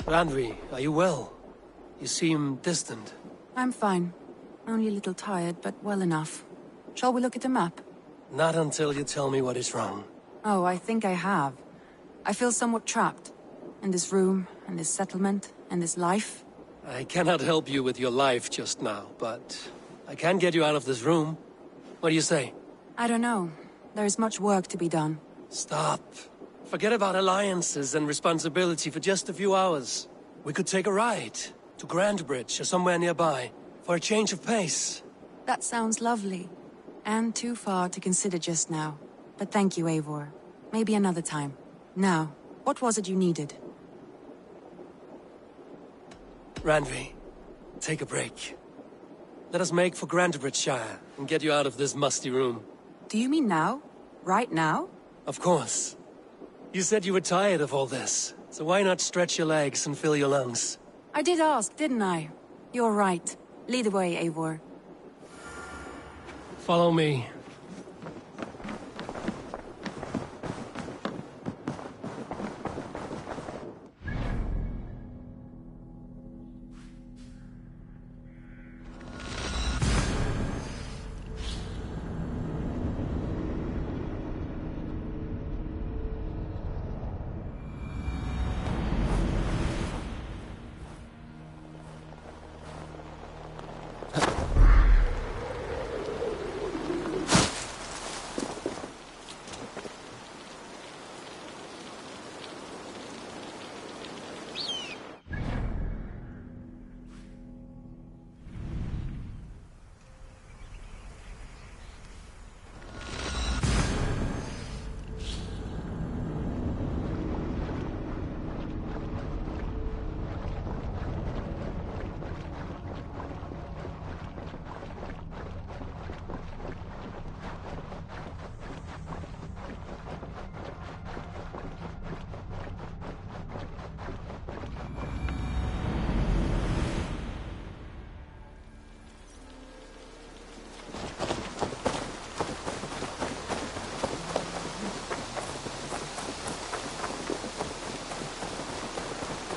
Randvi, are you well? You seem distant. I'm fine. Only a little tired, but well enough. Shall we look at the map? Not until you tell me what is wrong. Oh, I think I have. I feel somewhat trapped. In this room, in this settlement, in this life. I cannot help you with your life just now, but I can get you out of this room. What do you say? I don't know. There is much work to be done. Stop. Forget about alliances and responsibility for just a few hours. We could take a ride to Grandbridge or somewhere nearby for a change of pace. That sounds lovely. And too far to consider just now. But thank you, Eivor. Maybe another time. Now, what was it you needed? Randvi, take a break. Let us make for Grandbridgeshire and get you out of this musty room. Do you mean now? Right now? Of course. You said you were tired of all this, so why not stretch your legs and fill your lungs? I did ask, didn't I? You're right. Lead the way, Eivor. Follow me.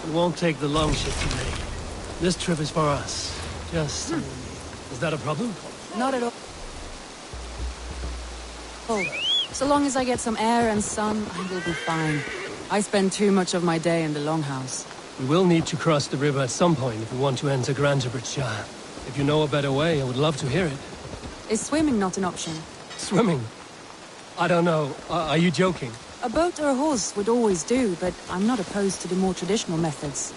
We won't take the long ship today. This trip is for us. Just... Is that a problem? Not at all. Oh, so long as I get some air and sun, I will be fine. I spend too much of my day in the longhouse. We will need to cross the river at some point if we want to enter Grandbridgeshire. If you know a better way, I would love to hear it. Is swimming not an option? Swimming? I don't know. Are you joking? A boat or a horse would always do, but I'm not opposed to the more traditional methods.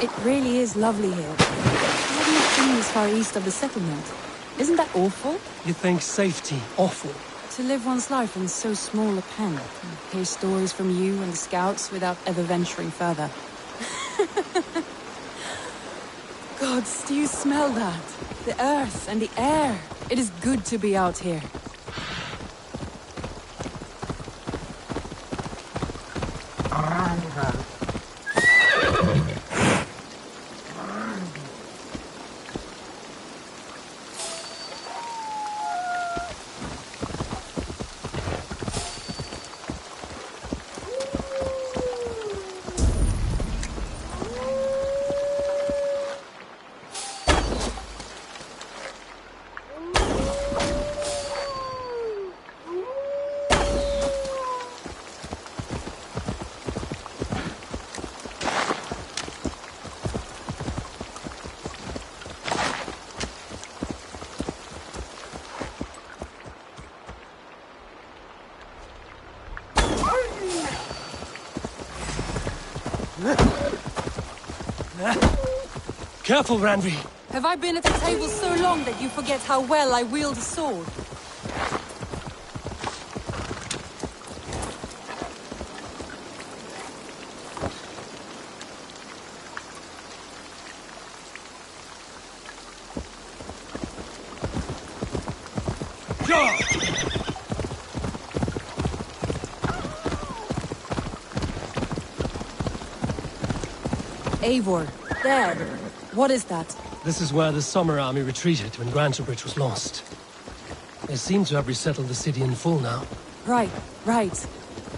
It really is lovely here. I have not been this far east of the settlement. Isn't that awful? You think safety awful? To live one's life in so small a pen, and hear stories from you and the scouts without ever venturing further. Gods, do you smell that? The earth and the air. It is good to be out here. Careful, Randvi! Have I been at the table so long that you forget how well I wield a sword? Eivor, there. What is that? This is where the Summer Army retreated when Grantebridge was lost. They seem to have resettled the city in full now. Right.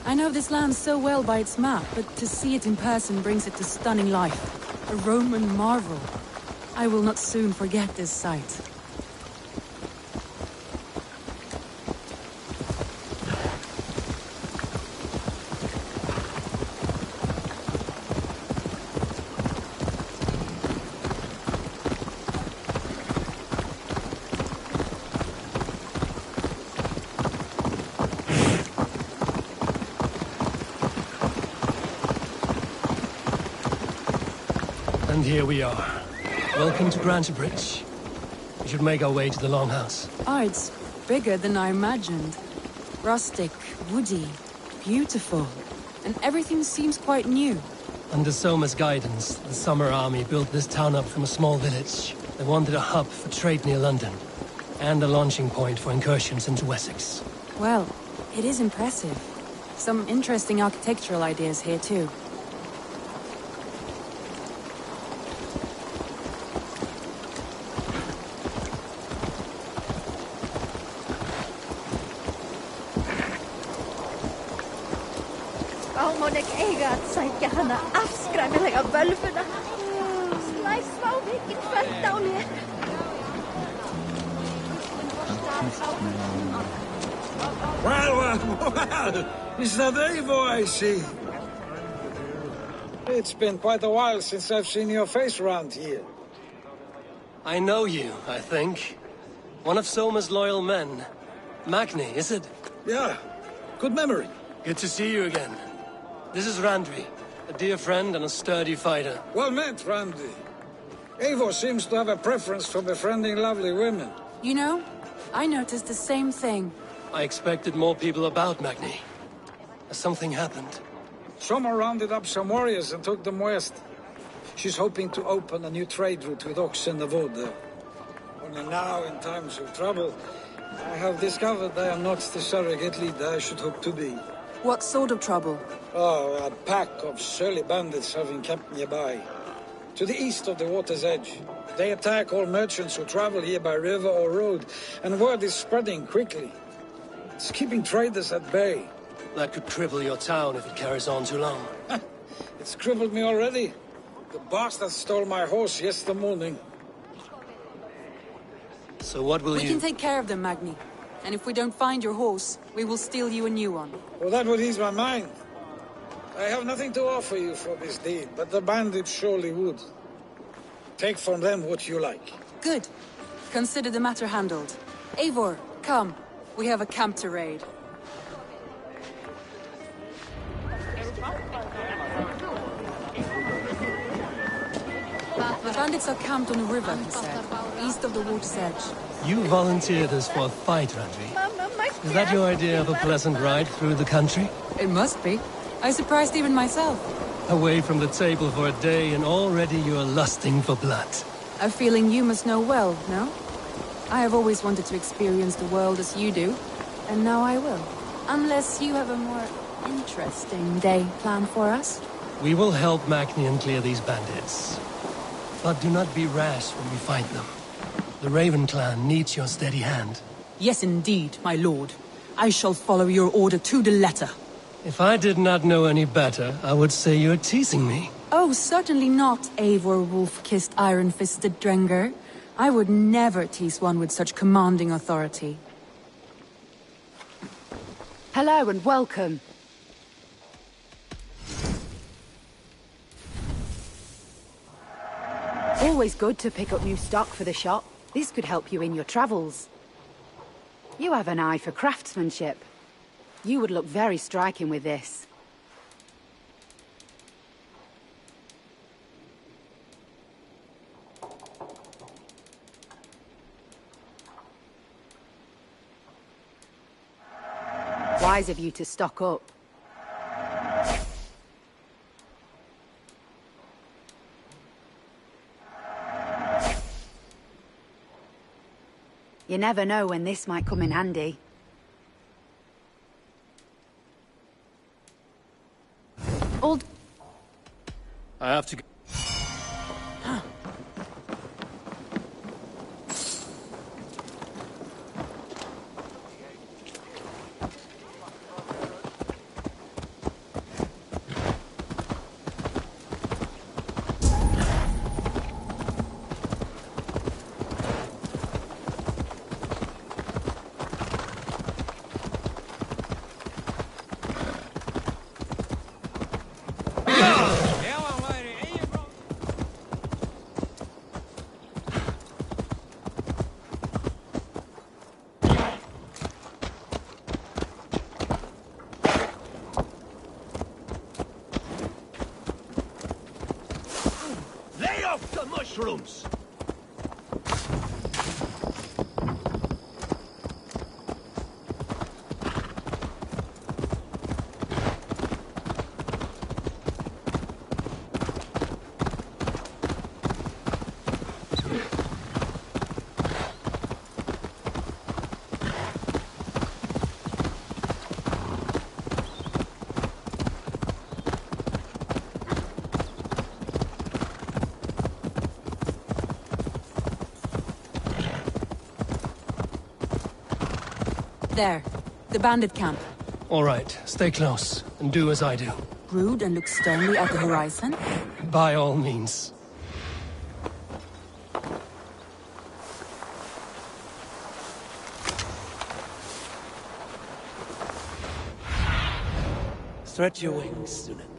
I know this land so well by its map, but to see it in person brings it to stunning life. A Roman marvel. I will not soon forget this sight. And here we are. Welcome to Grantebridge. We should make our way to the Longhouse. Oh, it's bigger than I imagined. Rustic, woody, beautiful. And everything seems quite new. Under Soma's guidance, the Summer Army built this town up from a small village. They wanted a hub for trade near London, and a launching point for incursions into Wessex. Well, it is impressive. Some interesting architectural ideas here too. Well, is that Eivor I see? It's been quite a while since I've seen your face around here. I know you, I think. One of Soma's loyal men. Magni, is it? Yeah, good memory. Good to see you again. This is Randvi, a dear friend and a sturdy fighter. Well met, Randvi. Eivor seems to have a preference for befriending lovely women. You know, I noticed the same thing. I expected more people about Magni. Has something happened? Someone rounded up some warriors and took them west. She's hoping to open a new trade route with oxen and wood. Only now, in times of trouble, I have discovered I am not the surrogate leader I should hope to be. What sort of trouble? Oh, a pack of surly bandits have encamped nearby. To the east of the water's edge. They attack all merchants who travel here by river or road, and word is spreading quickly. It's keeping traders at bay. That could cripple your town if it carries on too long. It's crippled me already. The bastard stole my horse yesterday morning. So what will We you... can take care of them, Magni. And if we don't find your horse, we will steal you a new one. Well, that would ease my mind. I have nothing to offer you for this deed, but the bandits surely would. Take from them what you like. Good. Consider the matter handled. Eivor, come. We have a camp to raid. The bandits are camped on a river, he said, east of the water's edge. You volunteered us for a fight, Randvi. Is that your idea of a pleasant ride through the country? It must be. I surprised even myself. Away from the table for a day and already you are lusting for blood. A feeling you must know well, no? I have always wanted to experience the world as you do, and now I will. Unless you have a more interesting day planned for us. We will help Macnian clear these bandits. But do not be rash when we fight them. The Raven clan needs your steady hand. Yes, indeed, my lord. I shall follow your order to the letter. If I did not know any better, I would say you're teasing me. Oh, certainly not, Eivor wolf-kissed iron-fisted Drenger. I would never tease one with such commanding authority. Hello and welcome. Always good to pick up new stock for the shop. This could help you in your travels. You have an eye for craftsmanship. You would look very striking with this. Wise of you to stock up. You never know when this might come in handy. Old... I have to go. Lay off the mushrooms! There. The bandit camp. All right, stay close, and do as I do. Brood and look sternly at the horizon. By all means. Stretch your wings, student.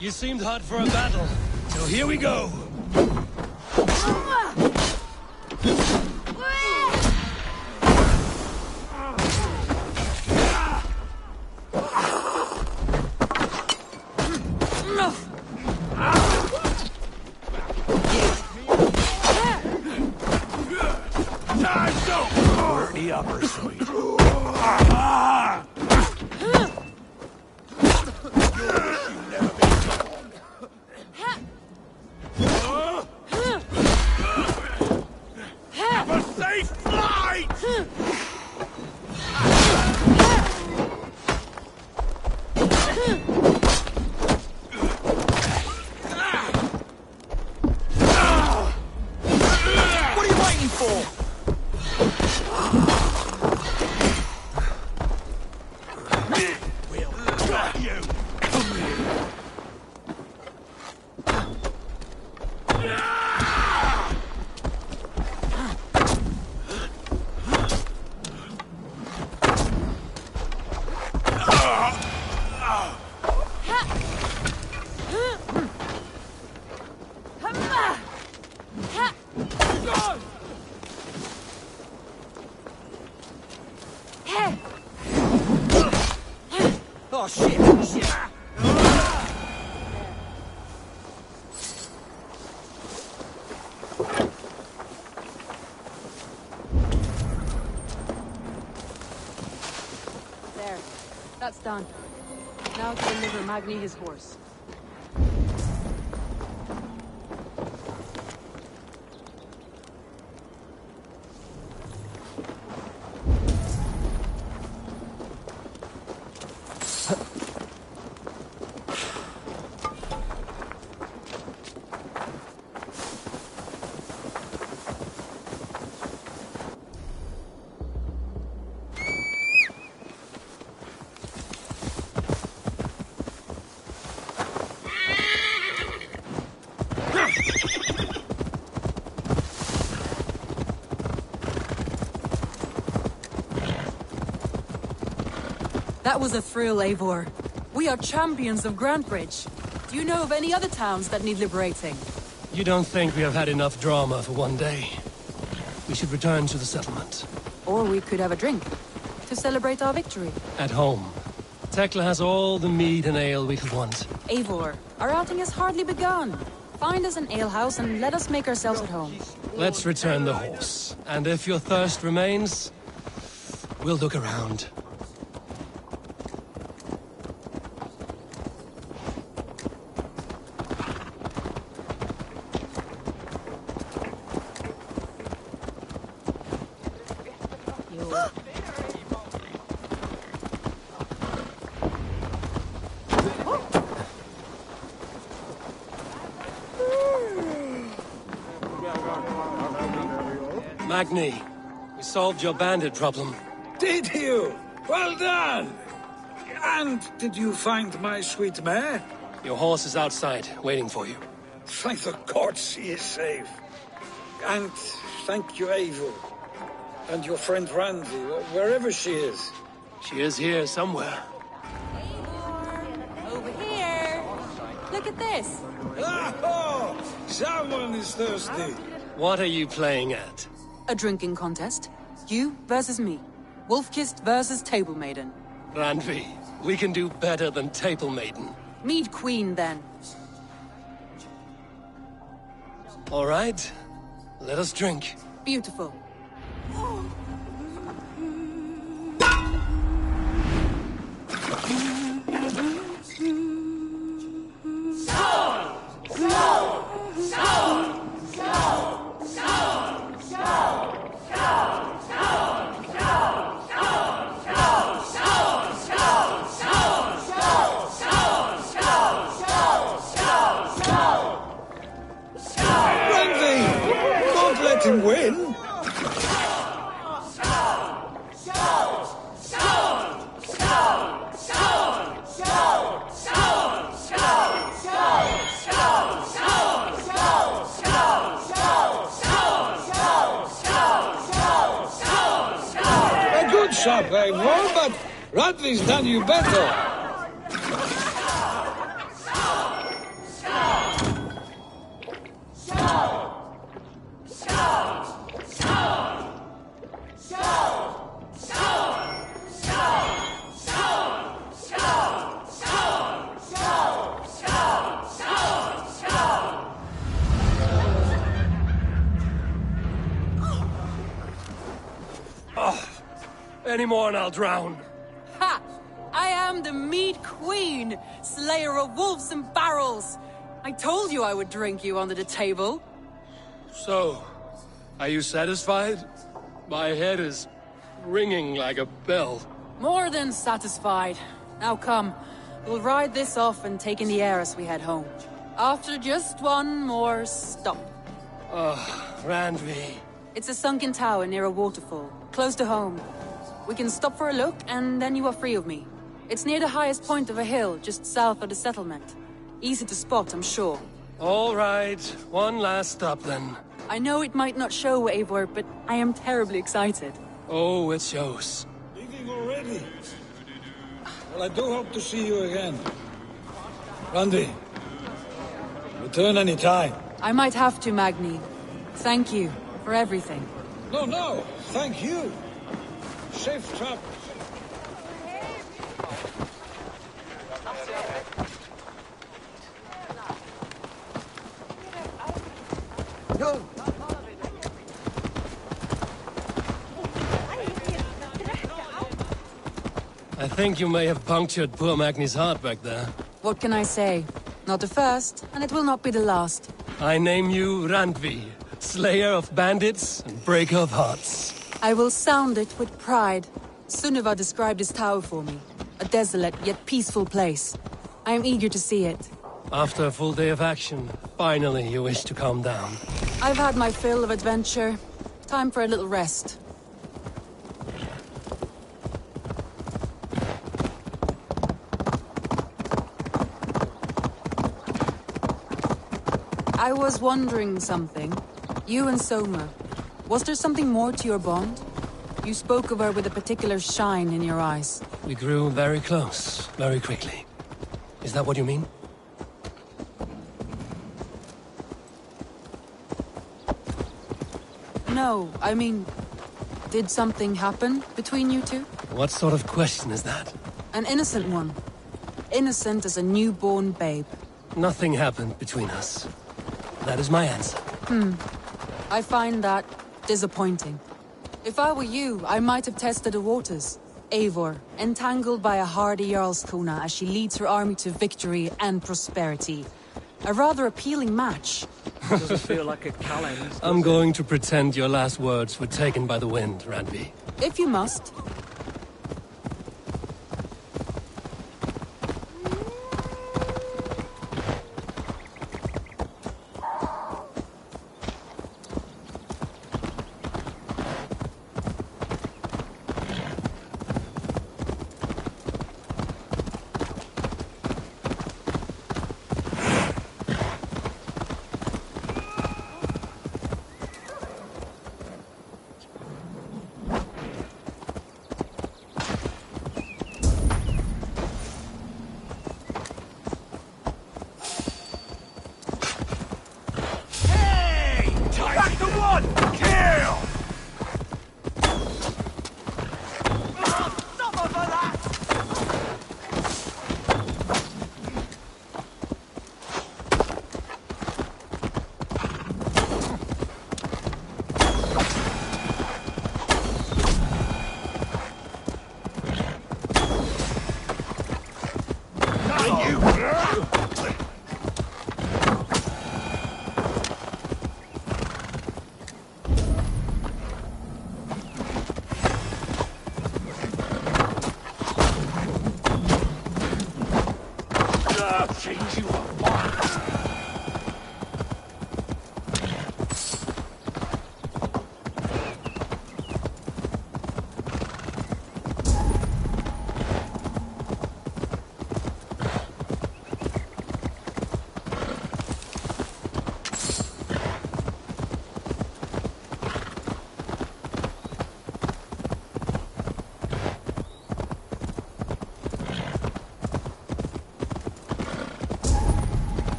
You seemed hot for a battle, so here we go. The upper suite. Have a safe flight! What are you waiting for? Oh shit! Shit! There. That's done. Now to deliver Magni his horse. That was a thrill, Eivor. We are champions of Grantebridge. Do you know of any other towns that need liberating? You don't think we have had enough drama for one day? We should return to the settlement. Or we could have a drink, to celebrate our victory. At home. Tekla has all the mead and ale we could want. Eivor, our outing has hardly begun. Find us an alehouse and let us make ourselves at home. Let's return the horse. And if your thirst remains, we'll look around. Magni, we solved your bandit problem. Did you? Well done! And did you find my sweet mare? Your horse is outside, waiting for you. Thank the gods he is safe. And thank you, Eivor. And your friend Randy, wherever she is. She is here somewhere. Eivor, over here. Look at this. Oh, someone is thirsty. What are you playing at? A drinking contest. You versus me. Wolf-Kissed versus Table Maiden. Randvi, we can do better than Table Maiden. Mead Queen, then. All right, let us drink. Beautiful. Let him win. A good shot, Eivor, but Radley's done you better. Any more and I'll drown. Ha! I am the mead queen, slayer of wolves and barrels. I told you I would drink you under the table. So, are you satisfied? My head is ringing like a bell. More than satisfied. Now come, we'll ride this off and take in the air as we head home. After just one more stop. Randvi. It's a sunken tower near a waterfall, close to home. We can stop for a look, and then you are free of me. It's near the highest point of a hill, just south of the settlement. Easy to spot, I'm sure. All right, one last stop then. I know it might not show, Eivor, but I am terribly excited. Oh, it shows. Leaving already? Well, I do hope to see you again. Randy, return any time. I might have to, Magni. Thank you for everything. No, thank you. Safe travels. I think you may have punctured poor Magni's heart back there. What can I say? Not the first, and it will not be the last. I name you Randvi, slayer of bandits and breaker of hearts. I will sound it with pride. Sunniva described this tower for me. A desolate yet peaceful place. I am eager to see it. After a full day of action, finally you wish to calm down. I've had my fill of adventure. Time for a little rest. I was wondering something. You and Soma. Was there something more to your bond? You spoke of her with a particular shine in your eyes. We grew very close, very quickly. Is that what you mean? No, I mean... Did something happen between you two? What sort of question is that? An innocent one. Innocent as a newborn babe. Nothing happened between us. That is my answer. I find that disappointing. If I were you, I might have tested the waters. Eivor, entangled by a hardy Jarlskona as she leads her army to victory and prosperity. A rather appealing match. Doesn't feel like a challenge. I'm going to pretend your last words were taken by the wind, Randvi. If you must.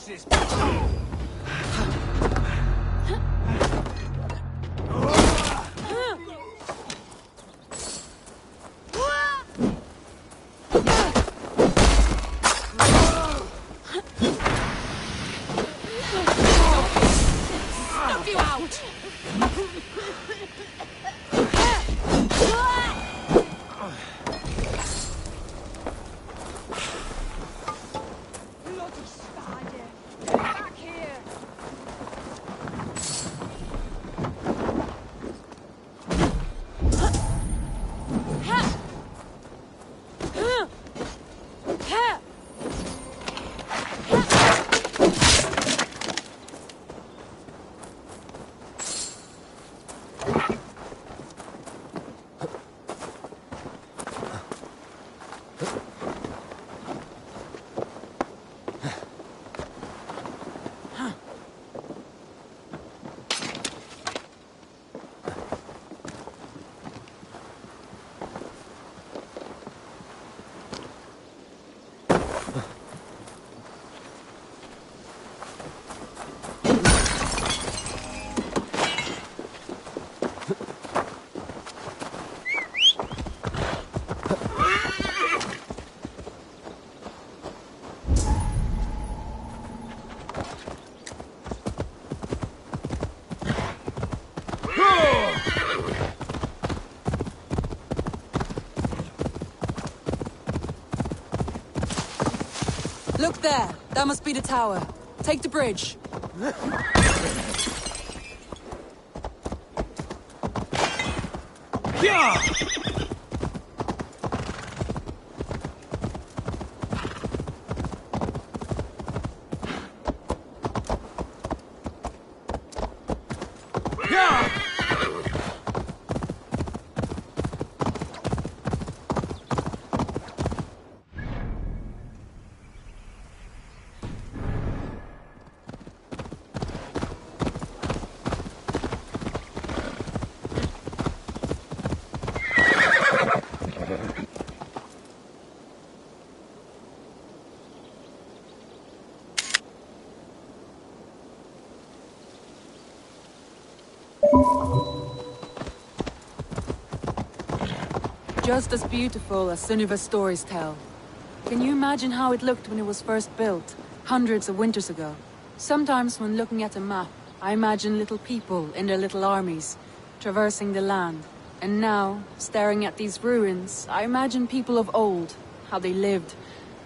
Knock you out! Look there! That must be the tower. Take the bridge. Yeah! Just as beautiful as Sunniva's stories tell. Can you imagine how it looked when it was first built, hundreds of winters ago? Sometimes when looking at a map, I imagine little people in their little armies, traversing the land. And now, staring at these ruins, I imagine people of old, how they lived,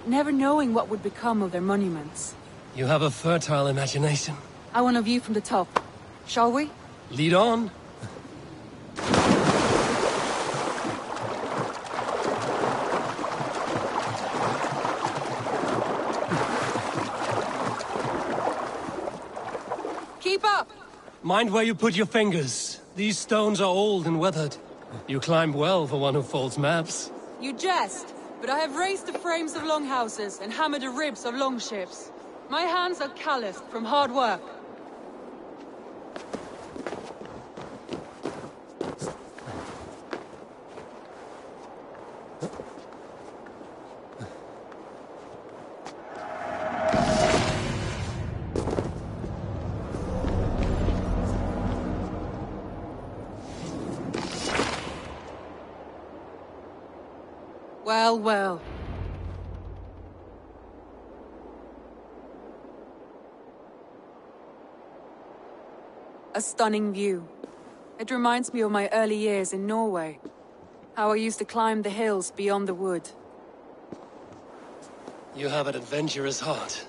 never knowing what would become of their monuments. You have a fertile imagination. I want a view from the top. Shall we? Lead on. Keep up! Mind where you put your fingers. These stones are old and weathered. You climb well for one who folds maps. You jest, but I have raised the frames of longhouses and hammered the ribs of longships. My hands are calloused from hard work. Well, well. A stunning view. It reminds me of my early years in Norway. How I used to climb the hills beyond the wood. You have an adventurous heart.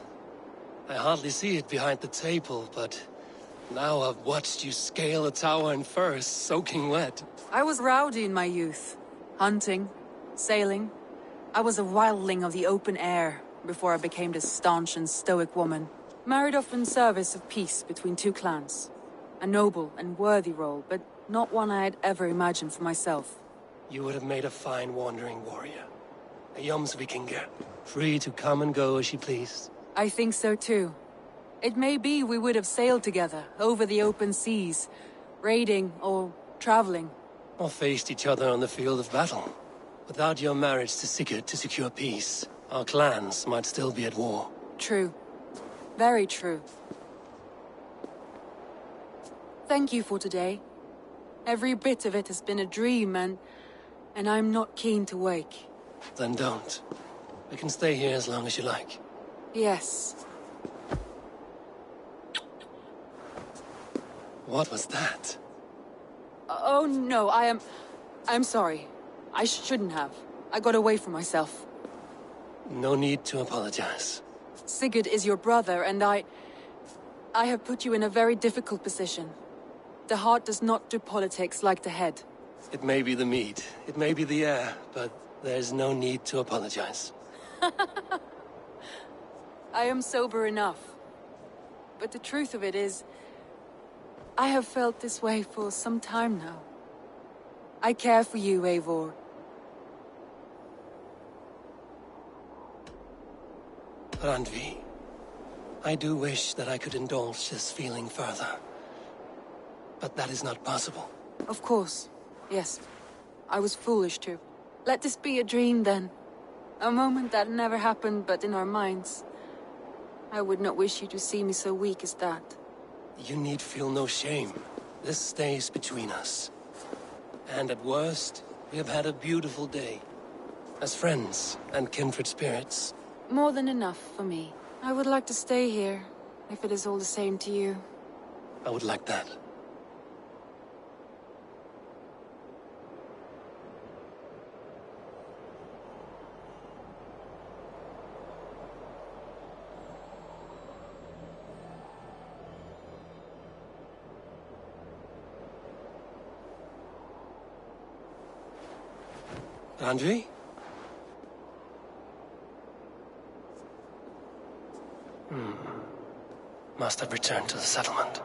I hardly see it behind the table, but now I've watched you scale a tower in furs, soaking wet. I was rowdy in my youth. Hunting, sailing. I was a wildling of the open air before I became this staunch and stoic woman. Married off in service of peace between two clans. A noble and worthy role, but not one I had ever imagined for myself. You would have made a fine wandering warrior. A Jomsvikinger, free to come and go as she pleased. I think so too. It may be we would have sailed together over the open seas, raiding or traveling. Or faced each other on the field of battle. Without your marriage to Sigurd to secure peace, our clans might still be at war. True. Very true. Thank you for today. Every bit of it has been a dream, and I'm not keen to wake. Then don't. We can stay here as long as you like. Yes. What was that? Oh no, I'm sorry. I shouldn't have. I got away from myself. No need to apologize. Sigurd is your brother, and I have put you in a very difficult position. The heart does not do politics like the head. It may be the meat, it may be the air, but there's no need to apologize. I am sober enough. But the truth of it is, I have felt this way for some time now. I care for you, Eivor. Randvi, I do wish that I could indulge this feeling further. But that is not possible. Of course. Yes. I was foolish too. Let this be a dream then. A moment that never happened but in our minds. I would not wish you to see me so weak as that. You need feel no shame. This stays between us. And at worst, we have had a beautiful day. As friends and kindred spirits. More than enough for me. I would like to stay here, if it is all the same to you. I would like that. Randvi? Must have returned to the settlement.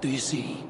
do you see?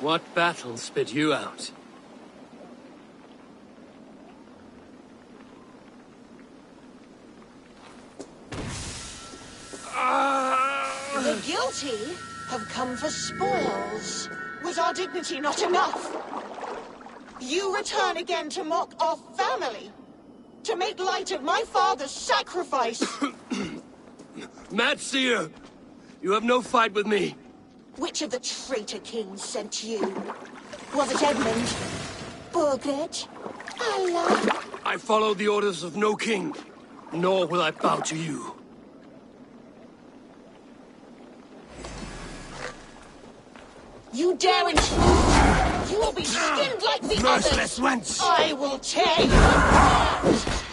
What battle spit you out? The guilty have come for spoils. Was our dignity not enough? You return again to mock our family? To make light of my father's sacrifice? Mad Seer! You have no fight with me. Which of the traitor kings sent you? Was it Edmund? Burgred? Allah? I follow the orders of no king, nor will I bow to you. You daren't! You will be skinned like the Merciless others! wench! I will tear you apart!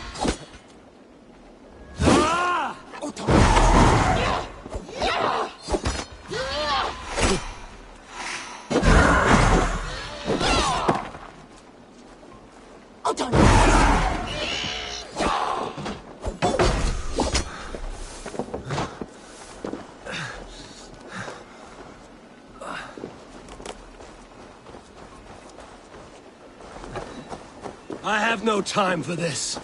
I have no time for this.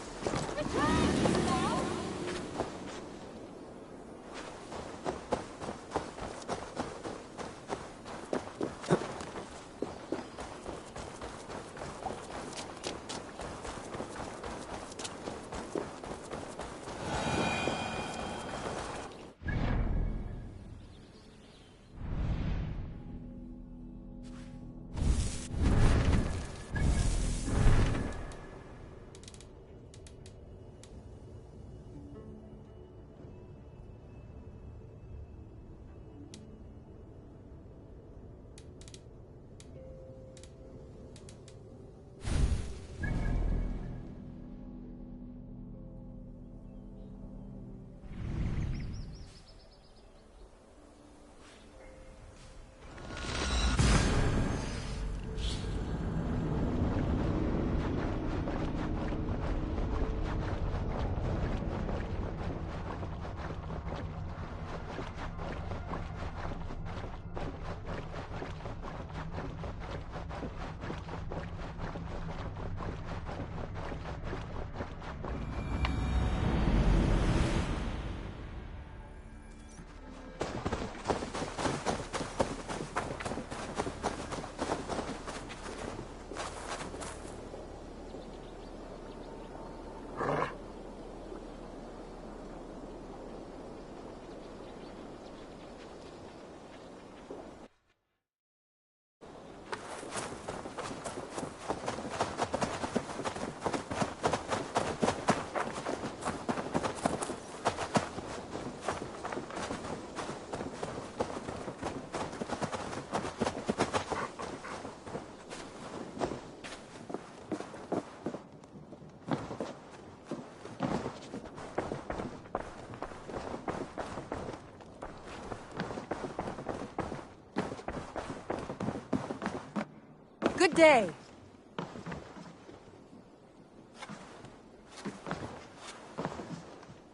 Good day.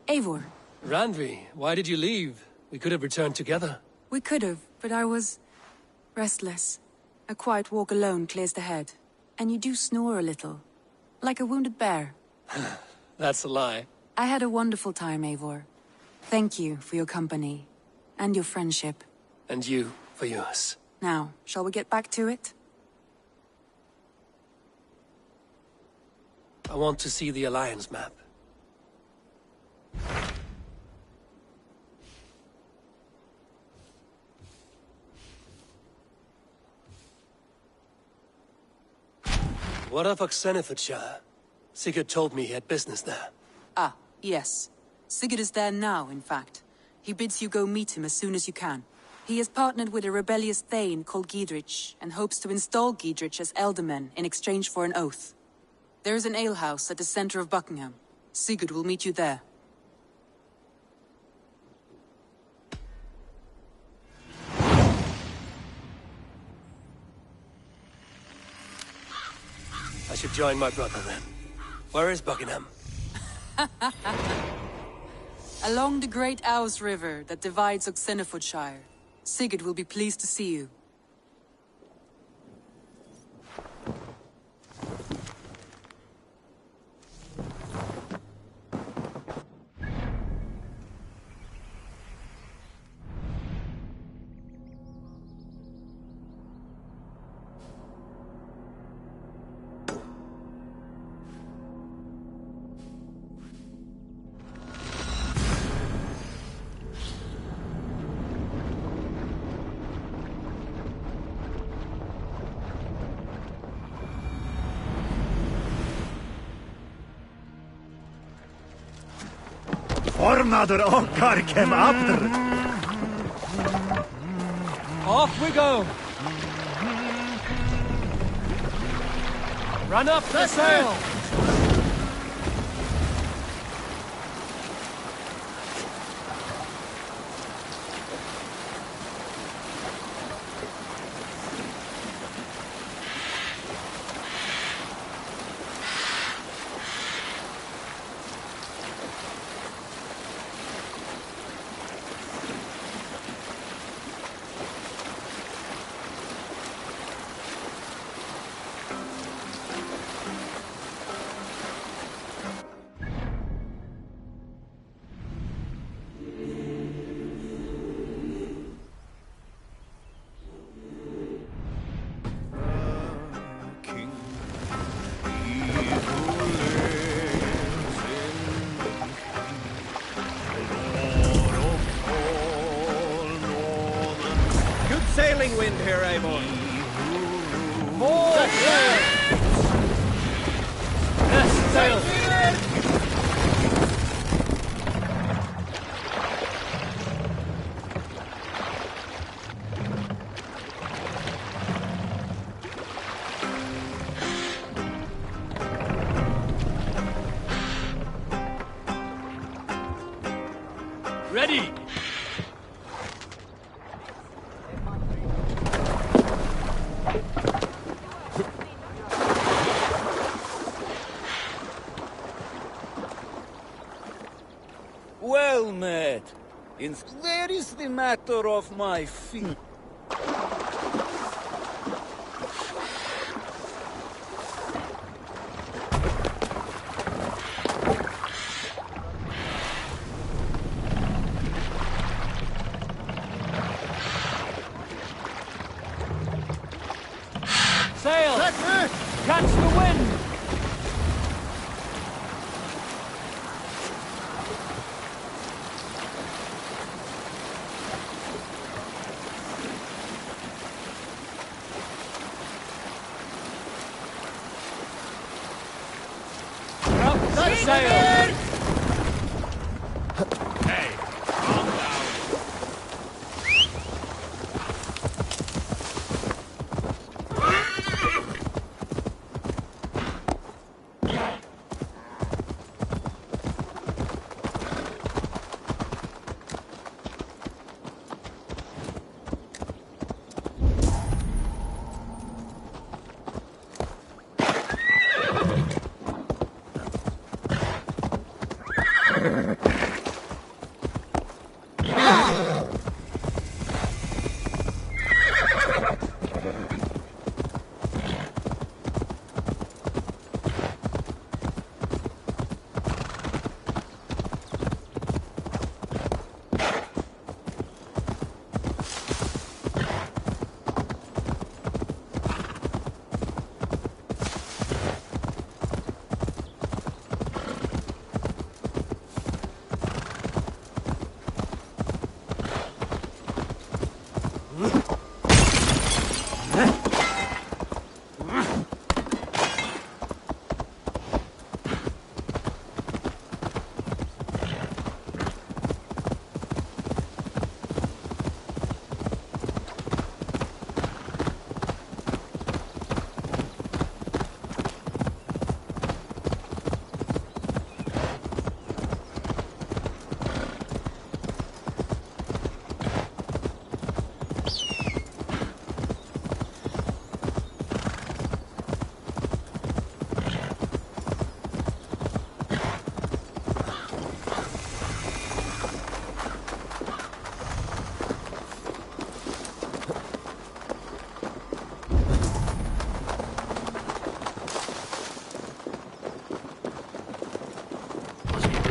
Eivor. Randvi, why did you leave? We could have returned together. We could have, but I was... restless. A quiet walk alone clears the head. And you do snore a little. Like a wounded bear. That's a lie. I had a wonderful time, Eivor. Thank you for your company. And your friendship. And you for yours. Now, shall we get back to it? I want to see the Alliance map. What of Oxenfordshire? Sigurd told me he had business there. Ah, yes. Sigurd is there now, in fact. He bids you go meet him as soon as you can. He has partnered with a rebellious Thane called Giedrich, and hopes to install Giedrich as Elderman in exchange for an oath. There is an alehouse at the center of Buckingham. Sigurd will meet you there. I should join my brother then. Where is Buckingham? Along the great Ouse River that divides Oxenfordshire. Sigurd will be pleased to see you. Formadur okkar kem aftur. Off we go! Run up the sail! Sailing wind here, Eivor. More sail! Yes, sail! Ready! Well met. Where is the matter of my feet? Sail! Catch the wind! Sail! Hey, calm down.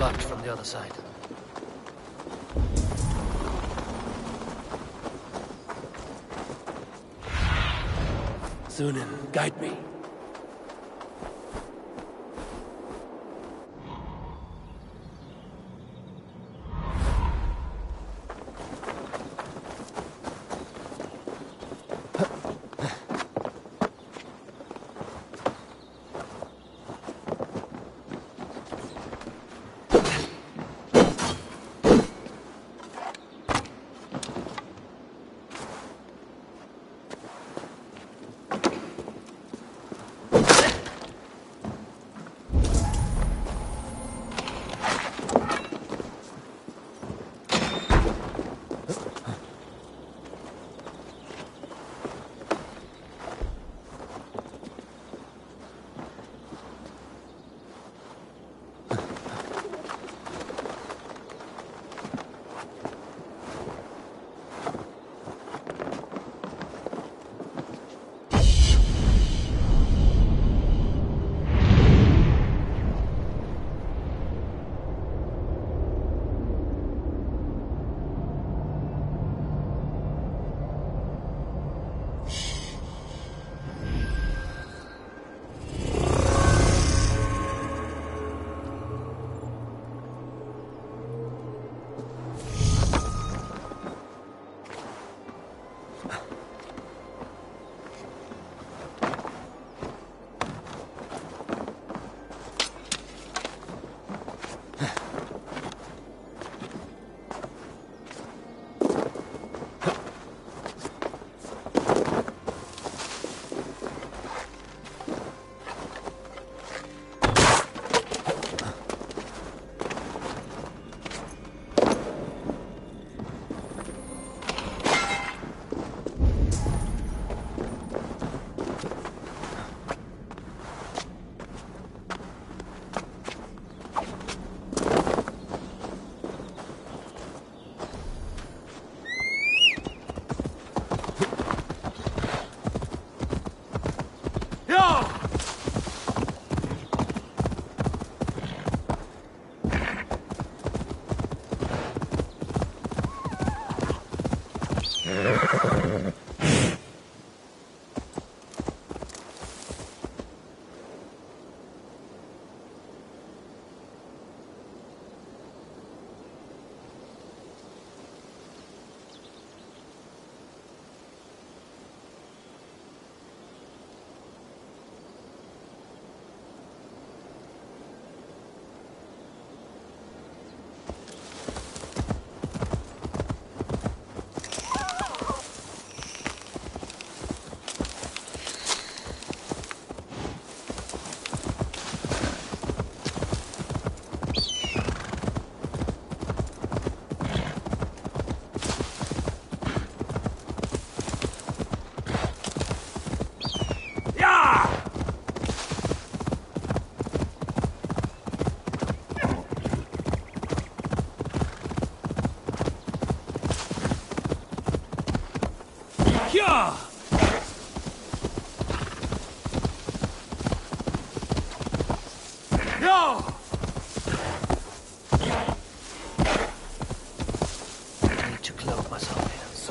Blocked from the other side. Sunan, guide me.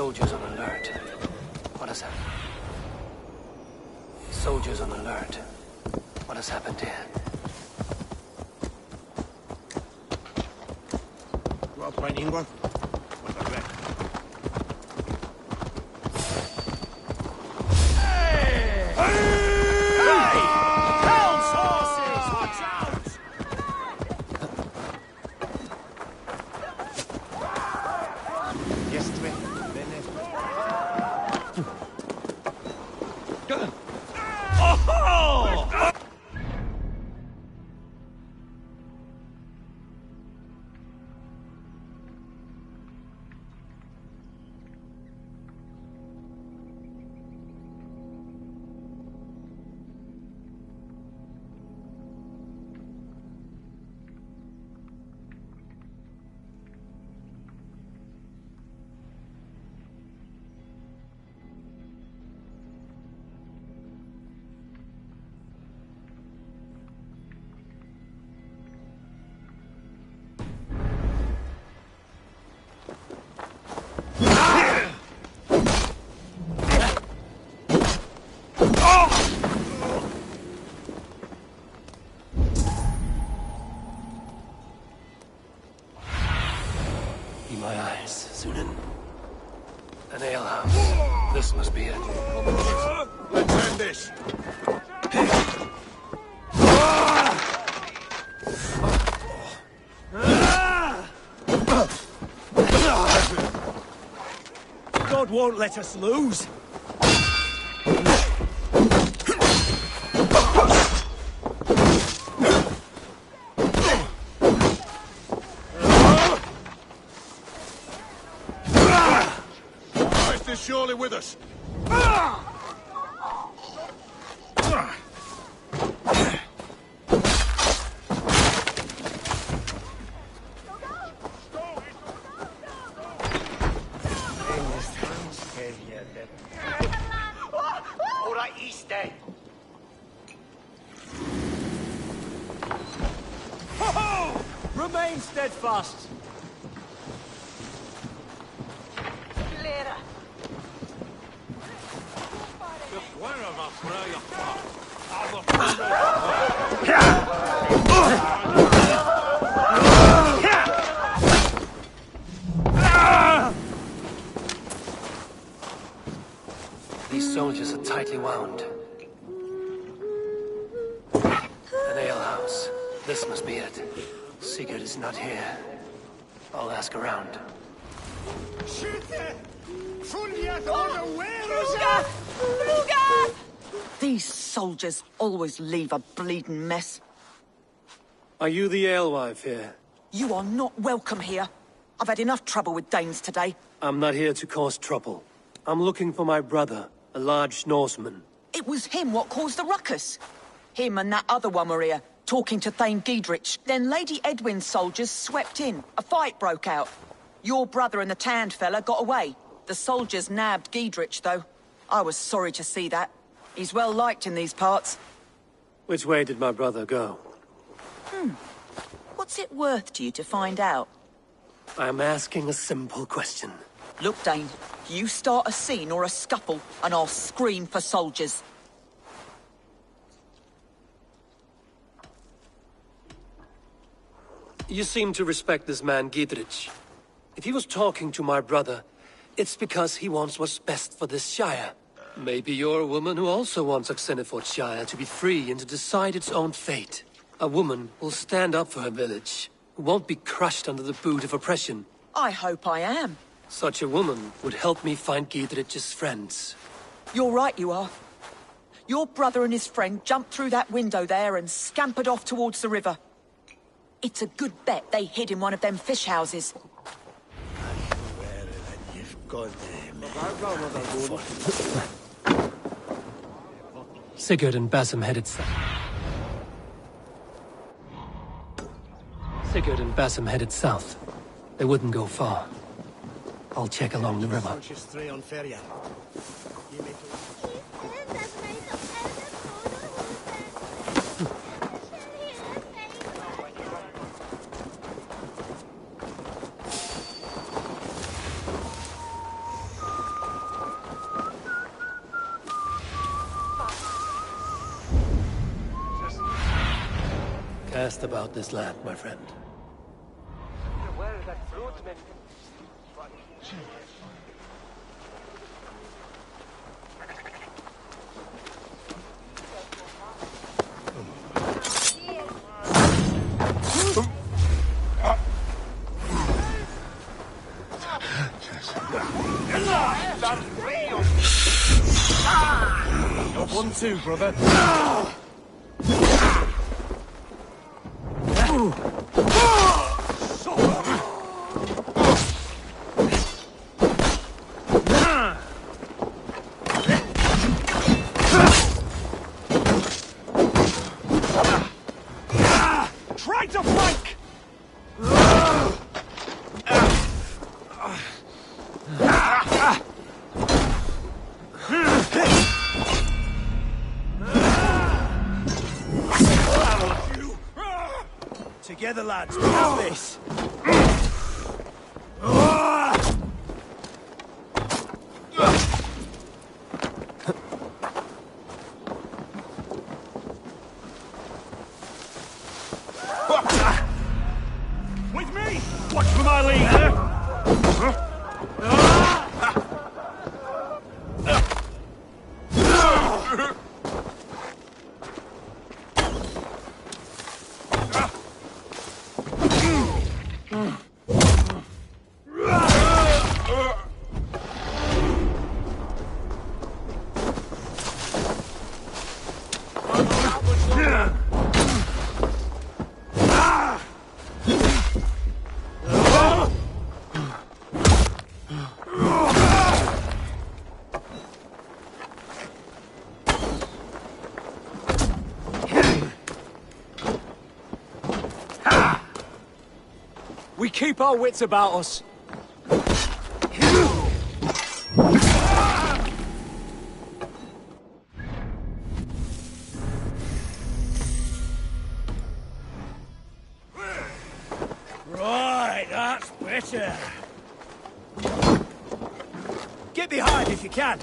Soldiers on alert. What has happened? Soldiers on alert. What has happened here? Well, find England. Be my eyes, Sunan. An alehouse. This must be it. Let's end this. God won't let us lose. Christ is surely with us. Remain steadfast. These soldiers are tightly wound. An alehouse. This must be it. Sigurd is not here. I'll ask around. These soldiers always leave a bleeding mess. Are you the alewife here? You are not welcome here. I've had enough trouble with Danes today. I'm not here to cause trouble. I'm looking for my brother, a large Norseman. It was him what caused the ruckus. Him and that other one were here, talking to Thane Giedrich. Then Lady Edwin's soldiers swept in. A fight broke out. Your brother and the tanned fella got away. The soldiers nabbed Giedrich, though. I was sorry to see that. He's well liked in these parts. Which way did my brother go? What's it worth to you to find out? I'm asking a simple question. Look, Dane, you start a scene or a scuffle, and I'll scream for soldiers. You seem to respect this man, Giedrich. If he was talking to my brother, it's because he wants what's best for this Shire. Maybe you're a woman who also wants Oxenford Shire to be free and to decide its own fate. A woman who'll stand up for her village, who won't be crushed under the boot of oppression. I hope I am. Such a woman would help me find Giedrich's friends. You're right, you are. Your brother and his friend jumped through that window there and scampered off towards the river. It's a good bet they hid in one of them fish houses. Sigurd and Basim headed south. Sigurd and Basim headed south. They wouldn't go far. I'll check along the river. asked about this land, my friend. One, two, brother. Try to flank! Together, lads, we have this! With me! Watch for my lead! We keep our wits about us. Right, that's better. Get behind if you can.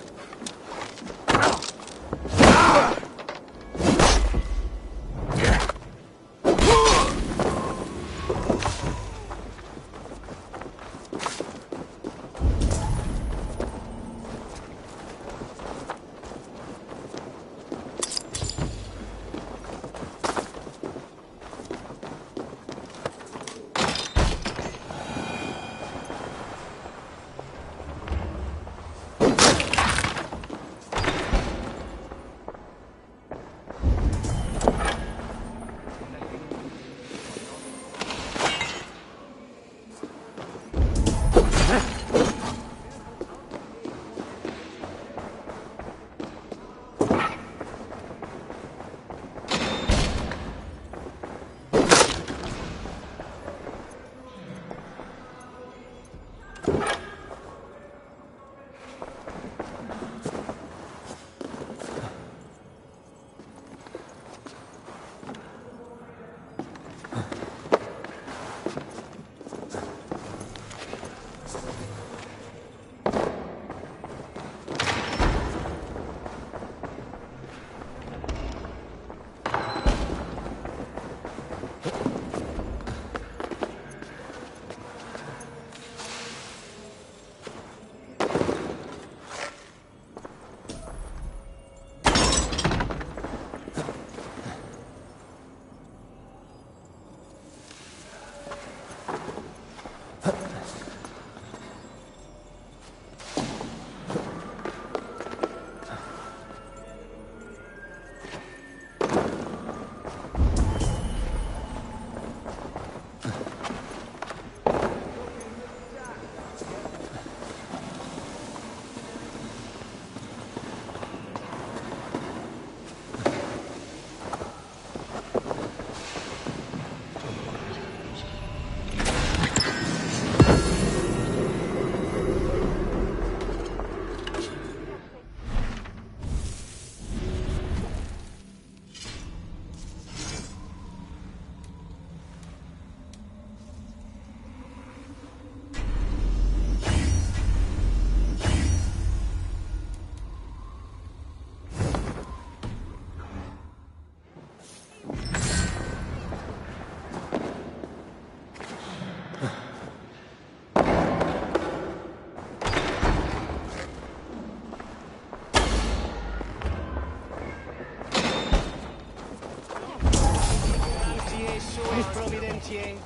Excellentie.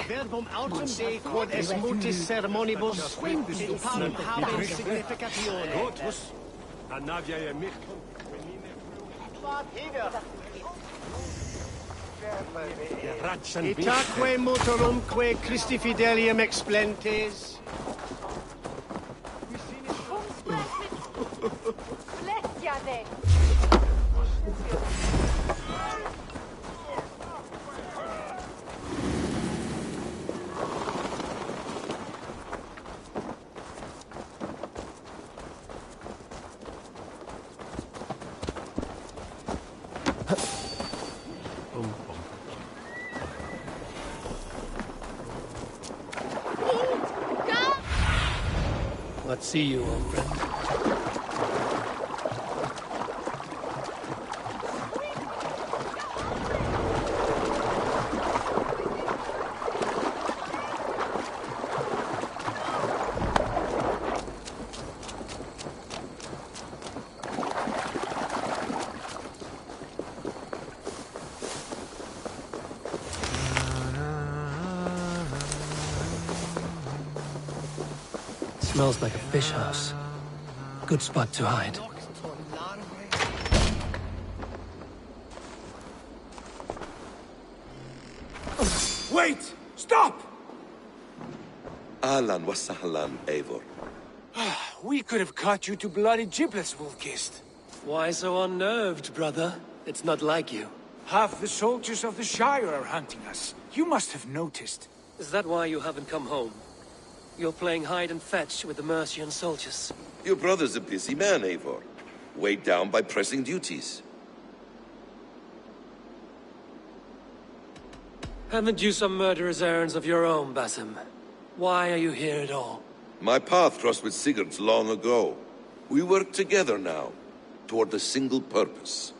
Verbum autem de quod est mutis ceremonibus in parum habet significatione. Itaque motorumque Christi fidelium explentes. Let's see you, old friend. Smells like a fish house. Good spot to hide. Wait! Stop! Ahlan wa sahlan, Eivor. We could have cut you to bloody giblets, Wolf-Kissed. Why so unnerved, brother? It's not like you. Half the soldiers of the Shire are hunting us. You must have noticed. Is that why you haven't come home? You're playing hide and fetch with the Mercian soldiers. Your brother's a busy man, Eivor. Weighed down by pressing duties. Haven't you some murderous errands of your own, Basim? Why are you here at all? My path crossed with Sigurd's long ago. We work together now, toward a single purpose.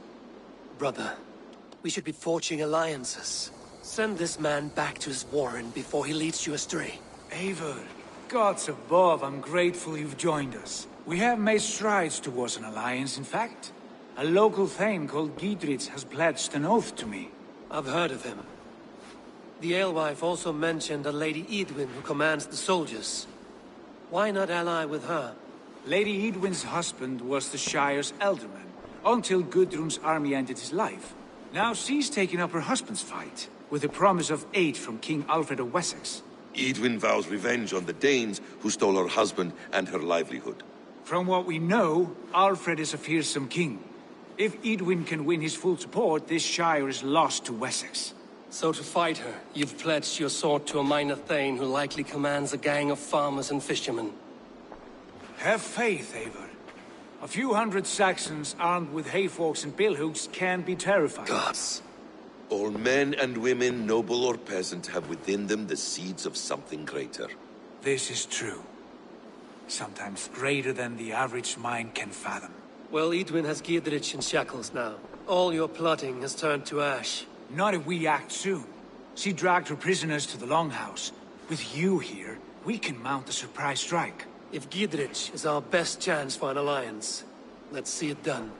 Brother, we should be forging alliances. Send this man back to his warren before he leads you astray. Eivor, gods above, I'm grateful you've joined us. We have made strides towards an alliance, in fact. A local thane called Gidritz has pledged an oath to me. I've heard of him. The alewife also mentioned a Lady Edwin who commands the soldiers. Why not ally with her? Lady Edwin's husband was the Shire's elderman, until Gudrun's army ended his life. Now she's taken up her husband's fight, with the promise of aid from King Alfred of Wessex. Edwin vows revenge on the Danes who stole her husband and her livelihood. From what we know, Alfred is a fearsome king. If Edwin can win his full support, this Shire is lost to Wessex. So to fight her, you've pledged your sword to a minor thane who likely commands a gang of farmers and fishermen. Have faith, Eivor. A few hundred Saxons armed with hayforks and billhooks can be terrifying. Gods. All men and women, noble or peasant, have within them the seeds of something greater. This is true. Sometimes greater than the average mind can fathom. Well, Edwin has Gidrich in shackles now. All your plotting has turned to ash. Not if we act soon. She dragged her prisoners to the Longhouse. With you here, we can mount a surprise strike. If Gidrich is our best chance for an alliance, let's see it done.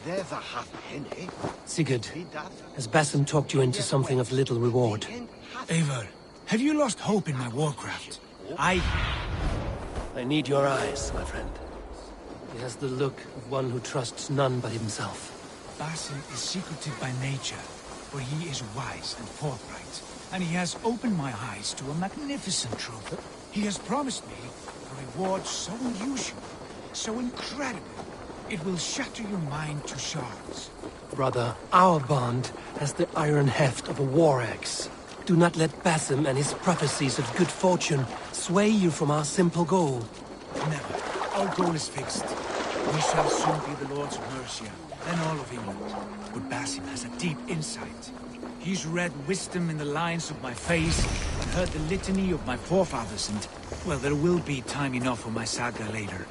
There's a half-penny. Sigurd, has Basim talked you into something of little reward? Eivor, have you lost hope in my warcraft? I need your eyes, my friend. He has the look of one who trusts none but himself. Basim is secretive by nature, but he is wise and forthright. And he has opened my eyes to a magnificent truth. He has promised me a reward so unusual, so incredible. It will shatter your mind to shards. Brother, our bond has the iron heft of a war axe. Do not let Basim and his prophecies of good fortune sway you from our simple goal. Never. Our goal is fixed. We shall soon be the lords of Mercia, and all of England. But Basim has a deep insight. He's read wisdom in the lines of my face, and heard the litany of my forefathers, and, well, there will be time enough for my saga later.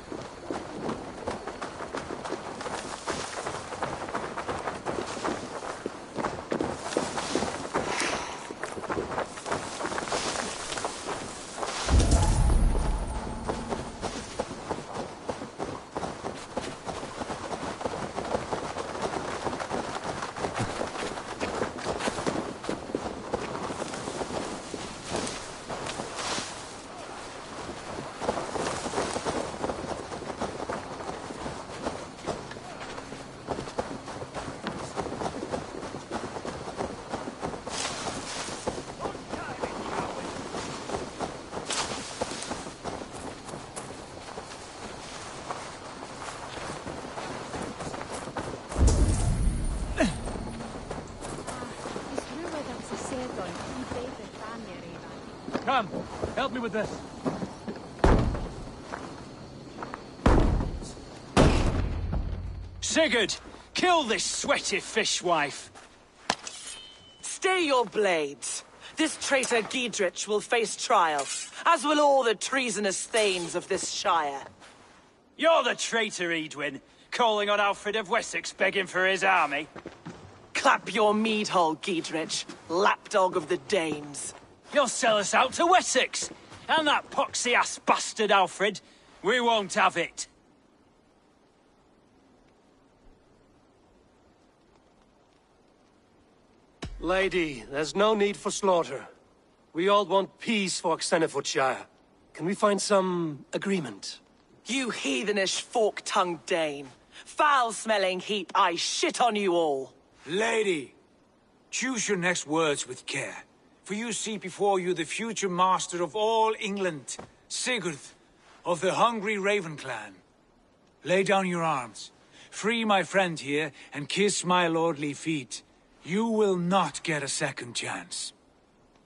Come, help me with this. Sigurd, kill this sweaty fishwife. Stay your blades. This traitor Giedrich will face trial, as will all the treasonous thanes of this shire. You're the traitor, Edwin, calling on Alfred of Wessex begging for his army. Clap your mead hole, Giedrich, lapdog of the Danes. You'll sell us out to Wessex, and that poxy-ass bastard Alfred. We won't have it. Lady, there's no need for slaughter. We all want peace for Xenofordshire. Can we find some agreement? You heathenish fork-tongued Dane. Foul-smelling heap, I shit on you all. Lady, choose your next words with care. For you see before you the future master of all England, Sigurd, of the hungry Raven clan. Lay down your arms. Free my friend here, and kiss my lordly feet. You will not get a second chance.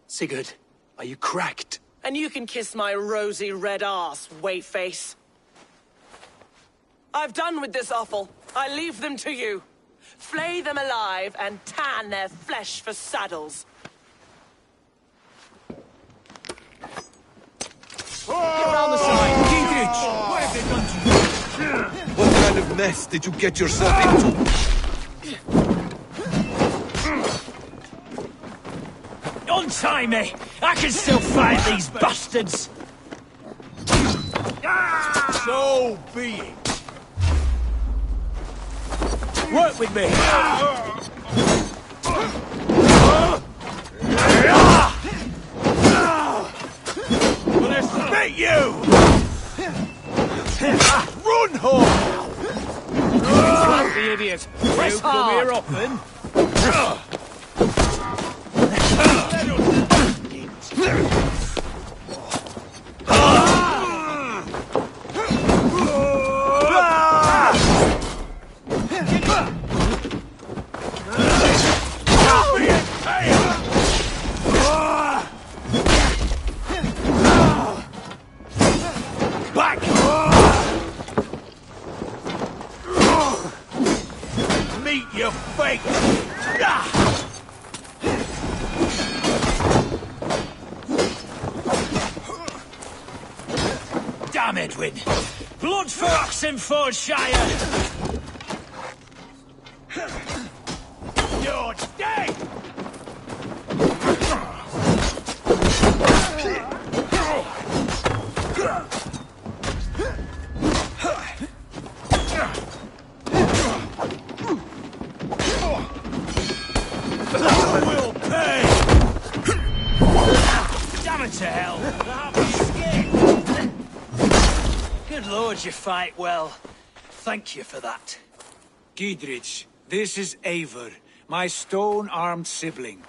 Sigurd, are you cracked? And you can kiss my rosy red arse, wayface. I've done with this offal. I leave them to you. Flay them alive and tan their flesh for saddles. Get round the side! Giedrich! What have they done to you? What kind of mess did you get yourself into? Untie me! I can still fight these bastards! So be it. Work with me! Will I spit you? Run home! The idiot! Press hard! Come here often! Back! Meet your fate! Damn Edwin! Blood for Oxenfordshire! You're dead! Will pay! Damn it to hell! Good lord, you fight well. Thank you for that. Giedrich, this is Eivor, my stone-armed sibling.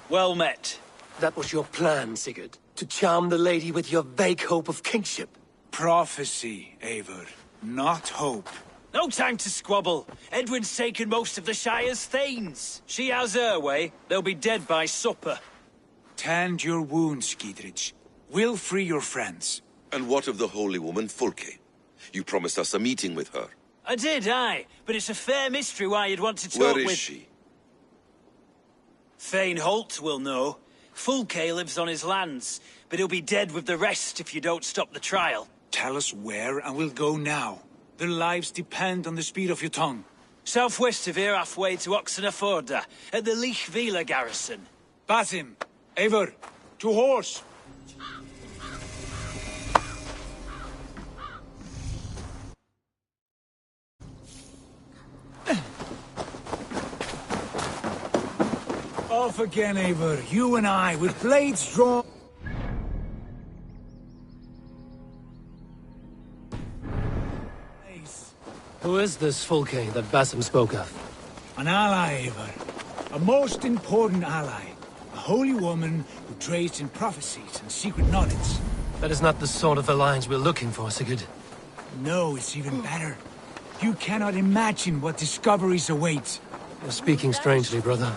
Well met. That was your plan, Sigurd. To charm the lady with your vague hope of kingship. Prophecy, Eivor, not hope. No time to squabble. Edwin's taken most of the Shire's thanes. She has her way. They'll be dead by supper. Tend your wounds, Giedrich. We'll free your friends. And what of the holy woman Fulke? You promised us a meeting with her. I did, aye. But it's a fair mystery why you'd want to talk with... Where is she? Thane Holt will know. Fulke lives on his lands, but he'll be dead with the rest if you don't stop the trial. Tell us where, and we'll go now. Their lives depend on the speed of your tongue. Southwest of here, halfway to Oxenforde, at the Lichvila garrison. Basim, Eivor, to horse! Off again, Eivor. You and I, with blades drawn... Who is this Fulke that Basim spoke of? An ally, Eivor. A most important ally. A holy woman who trades in prophecies and secret knowledge. That is not the sort of alliance we're looking for, Sigurd. No, it's even better. You cannot imagine what discoveries await. You're speaking strangely, brother.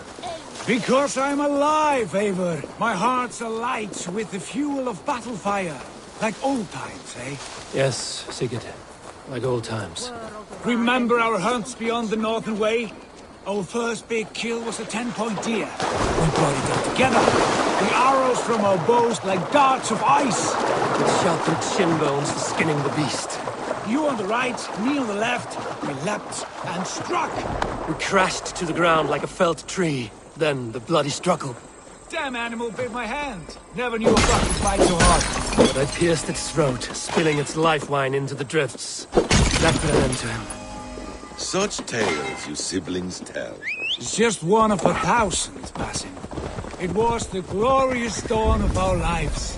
Because I'm alive, Eivor. My heart's alight with the fuel of battle fire. Like old times, eh? Yes, Sigurd. Like old times. Remember our hunts beyond the Northern Way? Our first big kill was a 10-point deer. We brought it all together. The arrows from our bows like darts of ice. It shot through shin bones, skinning the beast. You on the right, me on the left. We leapt and struck. We crashed to the ground like a felled tree. Then the bloody struggle. Damn animal bit my hand. Never knew a buck could bite so hard. But I pierced its throat, spilling its life wine into the drifts. That put an end to him. Such tales you siblings tell. It's just one of 1,000, Basim. It was the glorious dawn of our lives.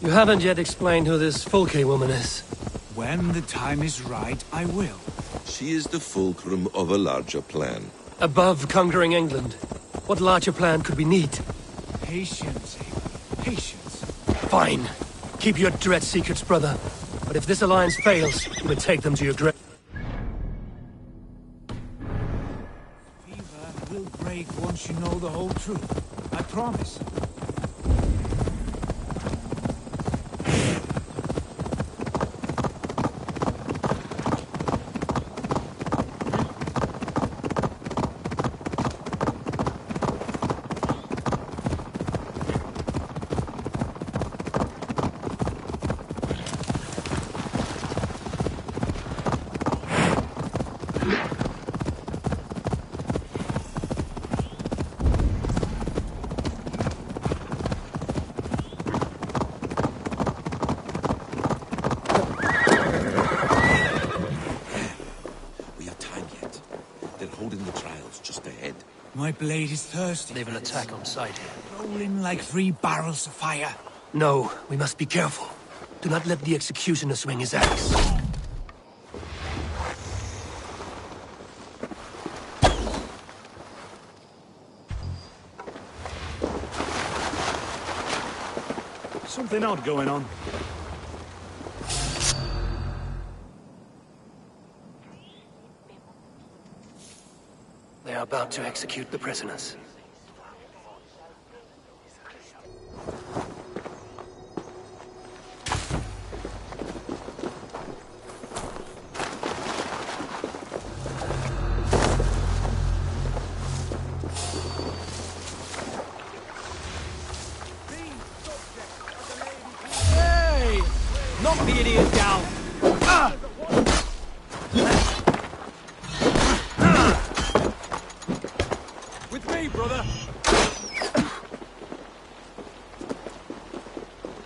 You haven't yet explained who this Fulke woman is. When the time is right, I will. She is the fulcrum of a larger plan. Above conquering England, what larger plan could we need? Patience, Eivor. Patience. Fine. Keep your dread secrets, brother. But if this alliance fails, you will take them to your grave. Fever will break once you know the whole truth. I promise. My blade is thirsty. They will attack on sight. Rolling like 3 barrels of fire. No, we must be careful. Do not let the executioner swing his axe. Something odd going on. They are about to execute the prisoners. Hey! Knock the idiot down! Brother.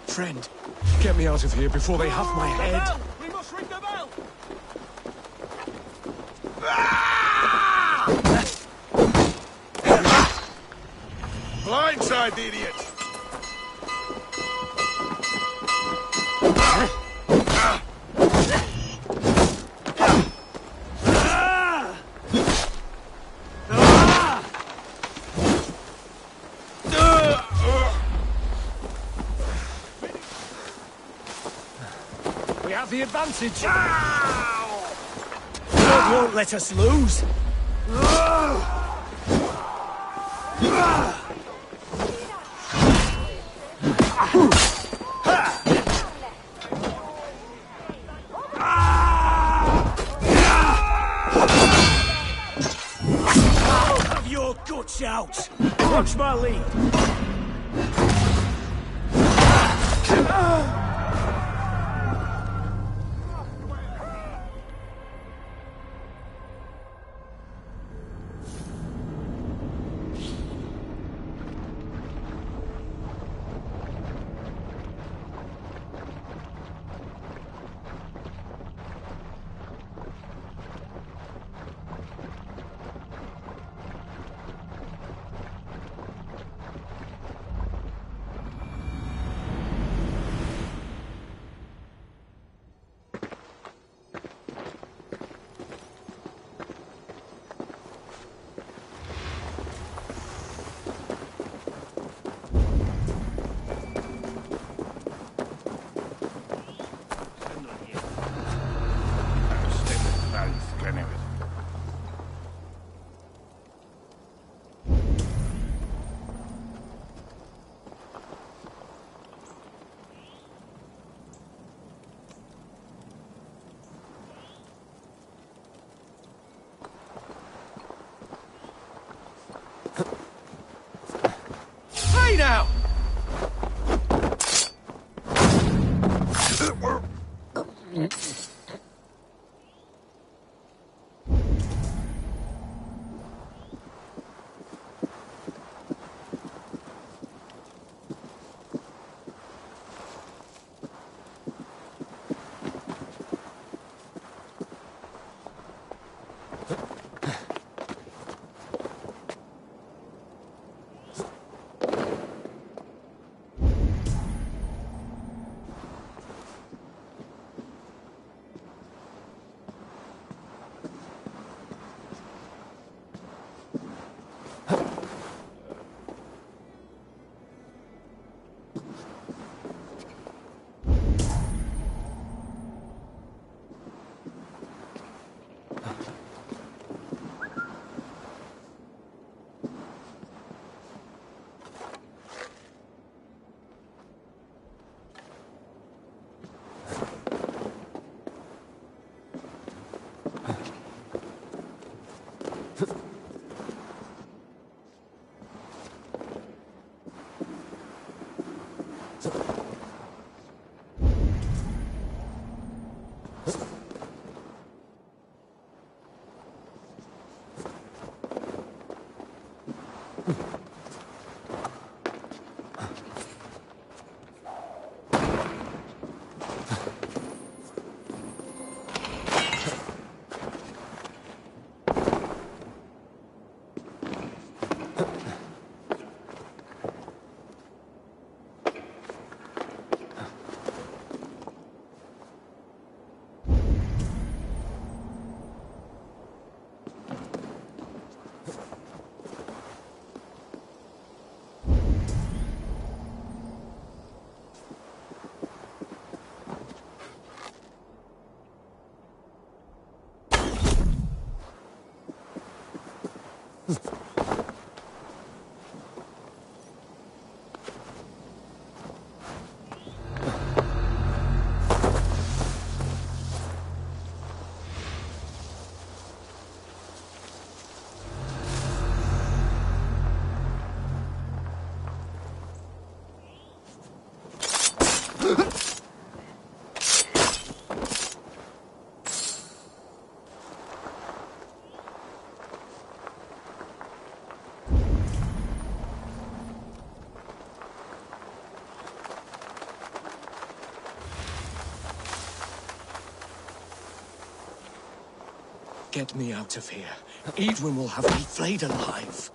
Friend, get me out of here before they have my head. We must ring the bell! Blindside the idiot! The advantage. God won't let us lose. I'll have your guts out. Watch my lead. Get me out of here. Edwin will have me flayed alive.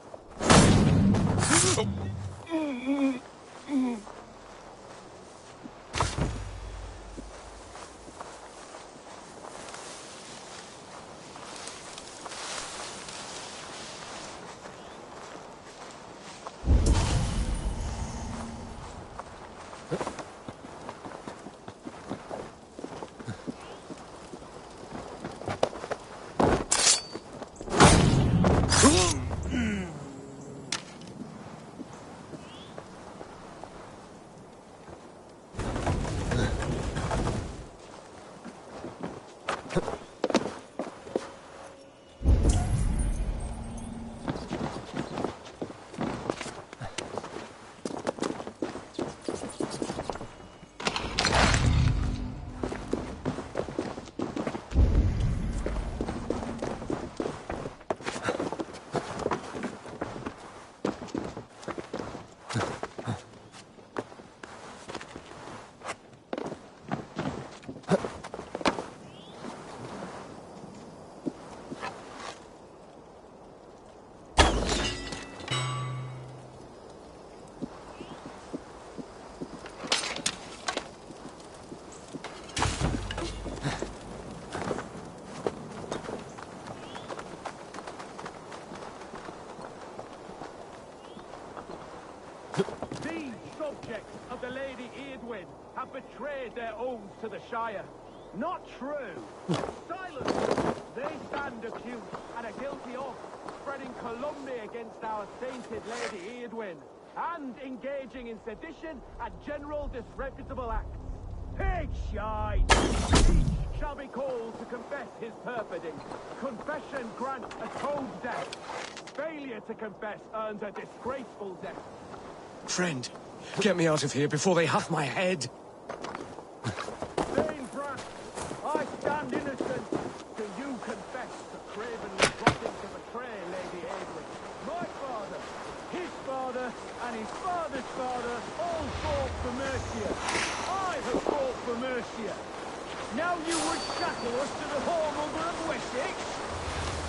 Subjects of the Lady Eadwyn have betrayed their oaths to the Shire. Not true. Silence. They stand accused and are guilty of spreading calumny against our sainted Lady Eadwyn and engaging in sedition and general disreputable acts. Pig shite! Each shall be called to confess his perfidy. Confession grants atones death. Failure to confess earns a disgraceful death. Friend, get me out of here before they have my head. Dane Brat, fathers, father, all fought for Mercia. I have fought for Mercia. Now you would shackle us to the whoremonger of Wessex?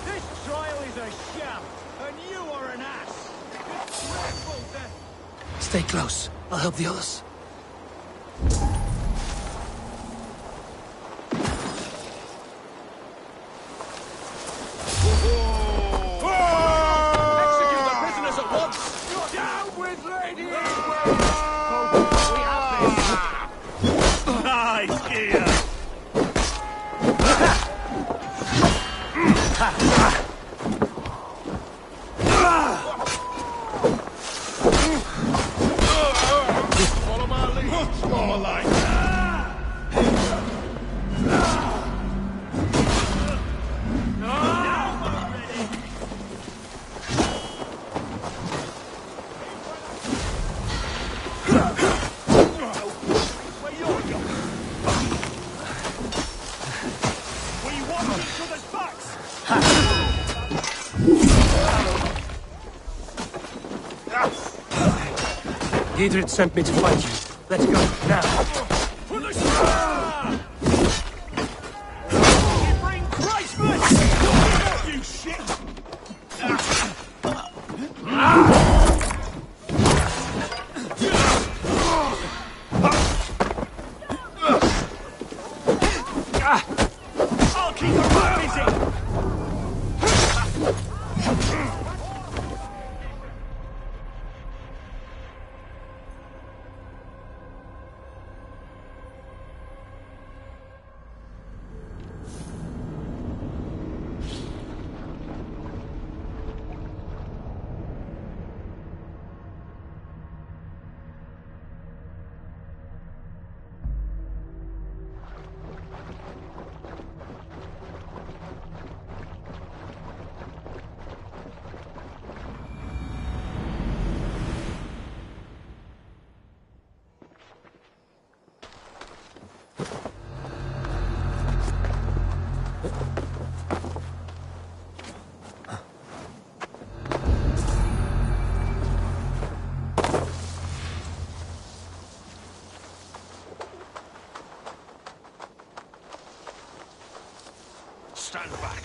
This trial is a sham, and you are an ass. It's dreadful to... Stay close. I'll help the others. Execute the prisoners at once! Down with Lady Nice gear! Follow my lead! Follow my line! Giedrich sent me to find you. Let's go, now. Bring Christmas! You shit! I'll keep the road busy! Stand back.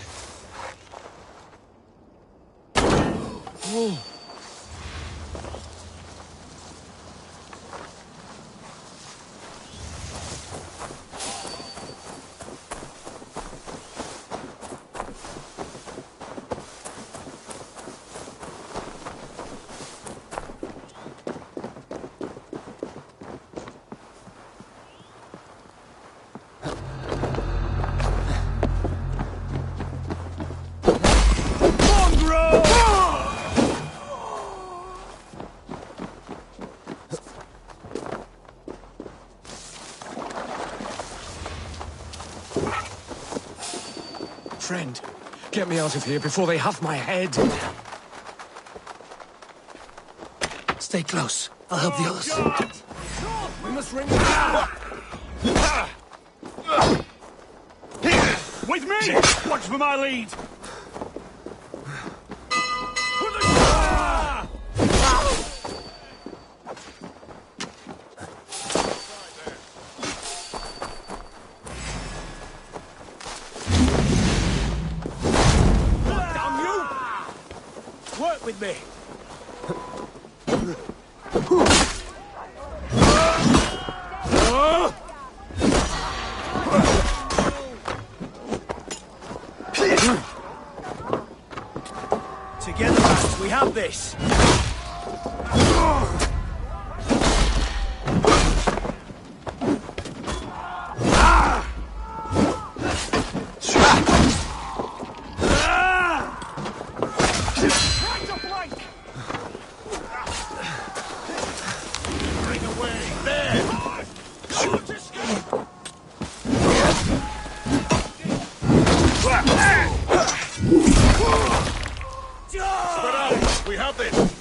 Friend, get me out of here before they have my head. Stay close. I'll help the others. We must ring With me! Watch for my lead! Damn you! Work with me! Together, lads, we have this. Bring away! There! Shoot! Escape! Spread out! We have this!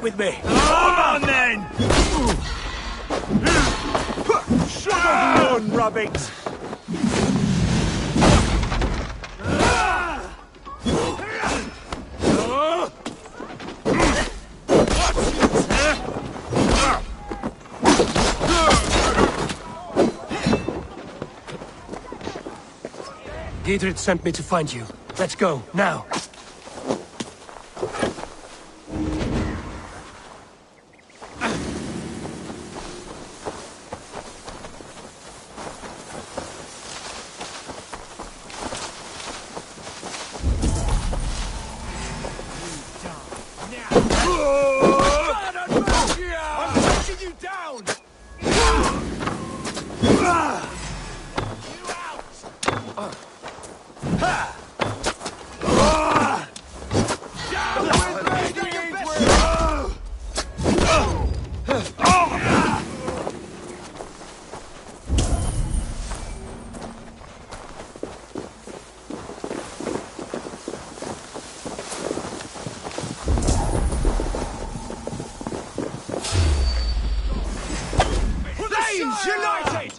out with me! Come on, then! Shut up, run, rabbit! Giedrich sent me to find you. Let's go, now. United!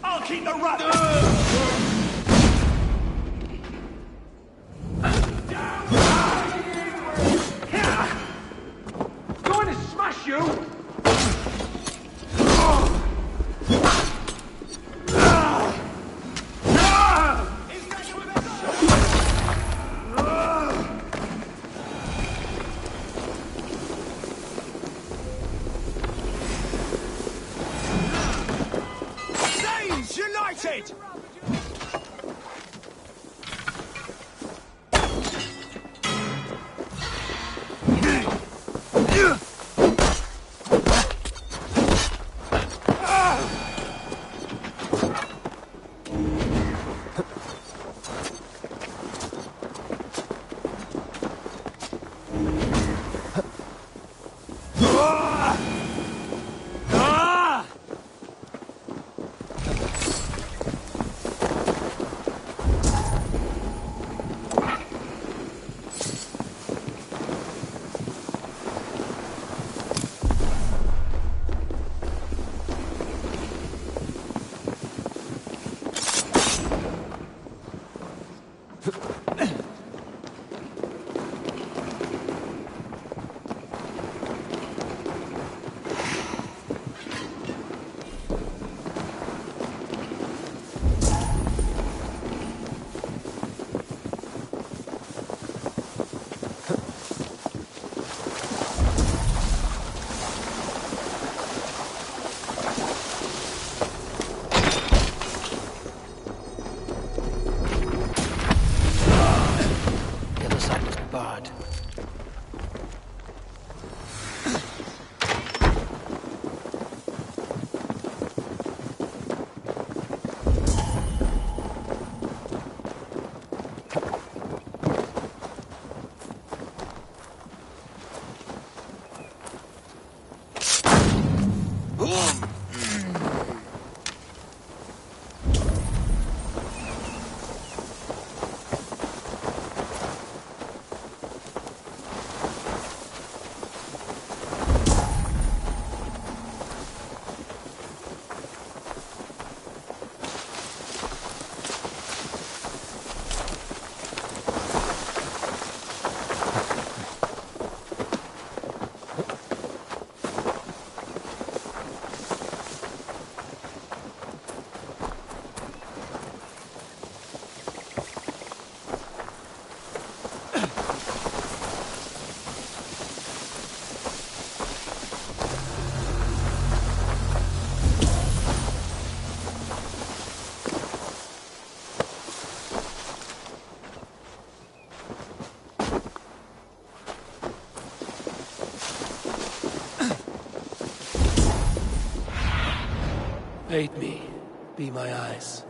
I'll keep the run! Going to smash you! United! Aid me. Be my eyes.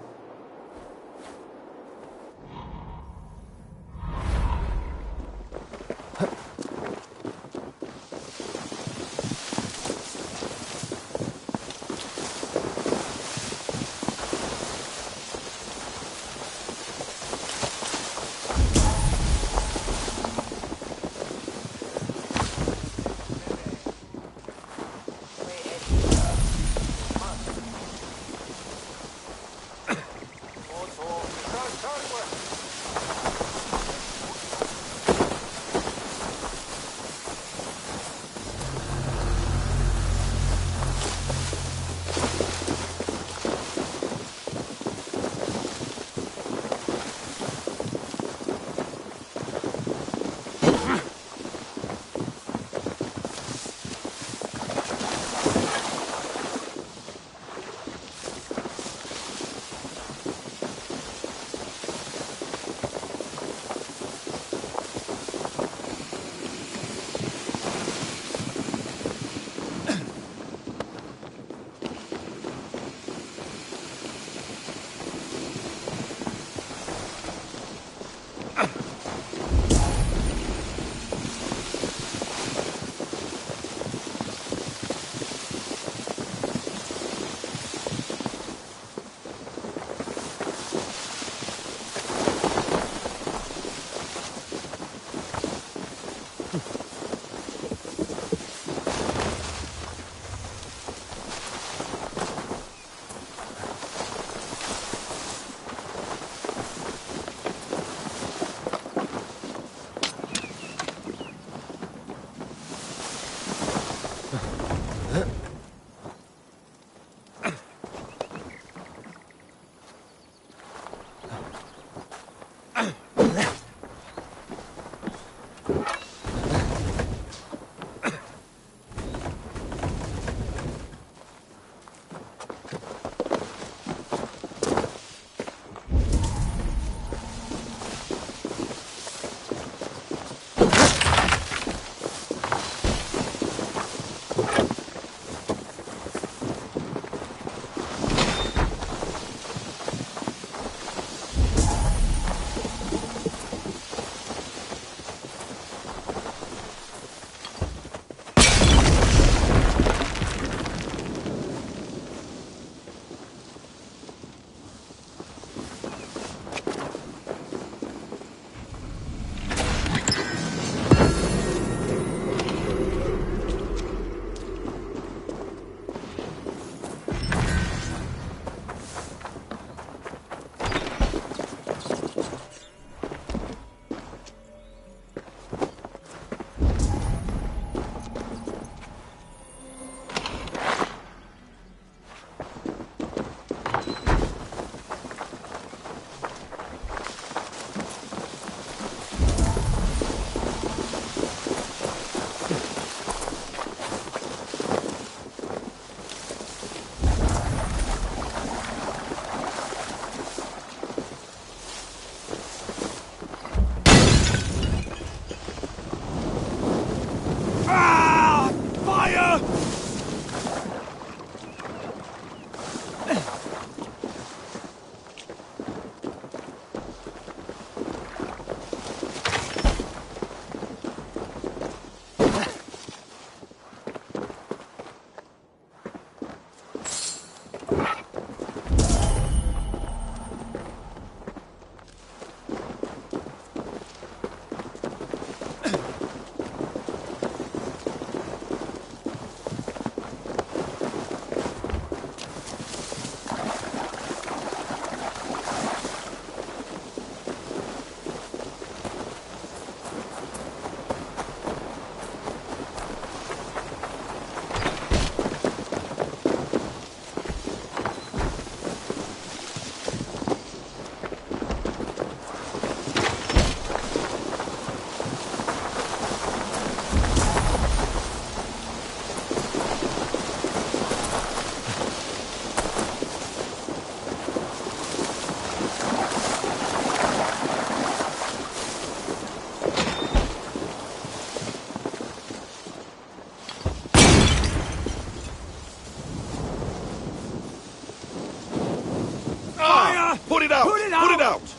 Put it out! Put it Put it out! out!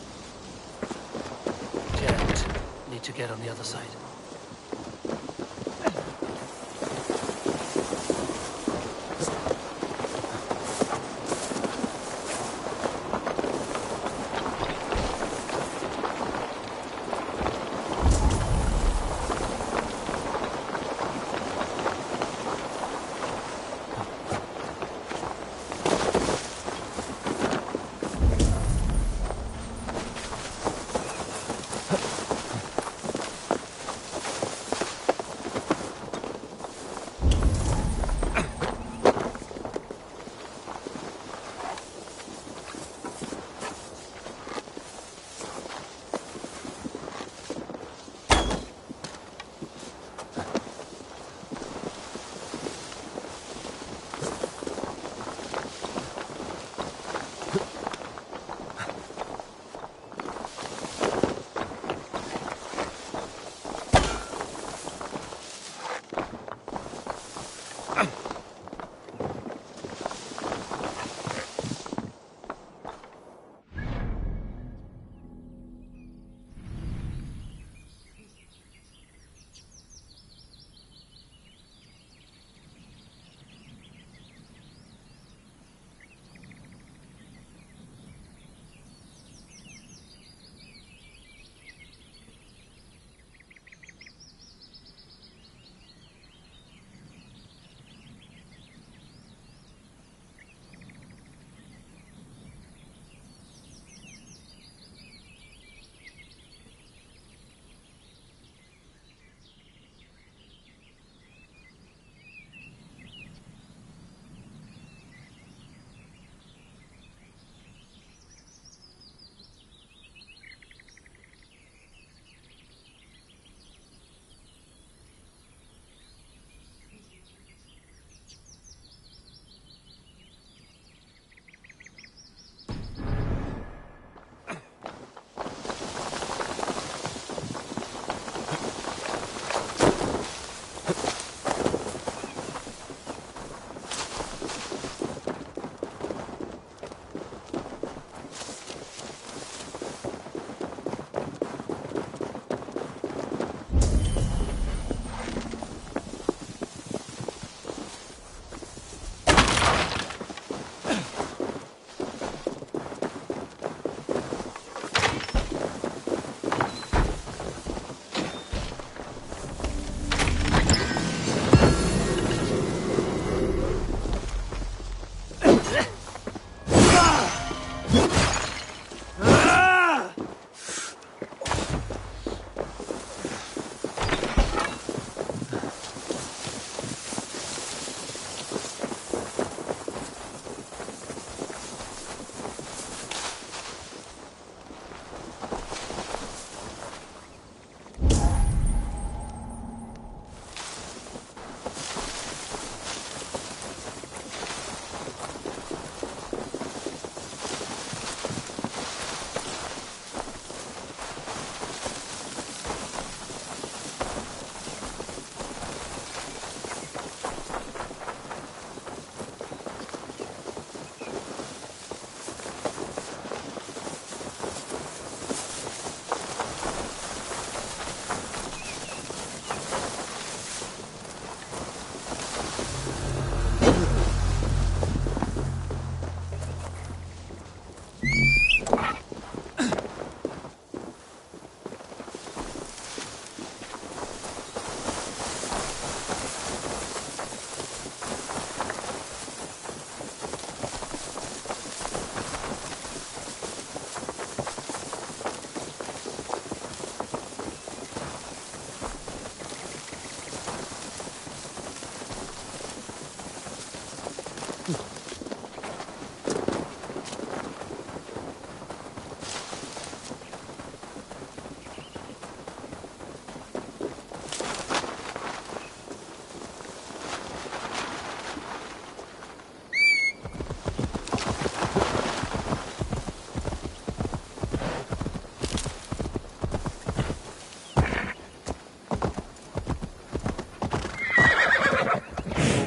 Can't. Need to get on the other side.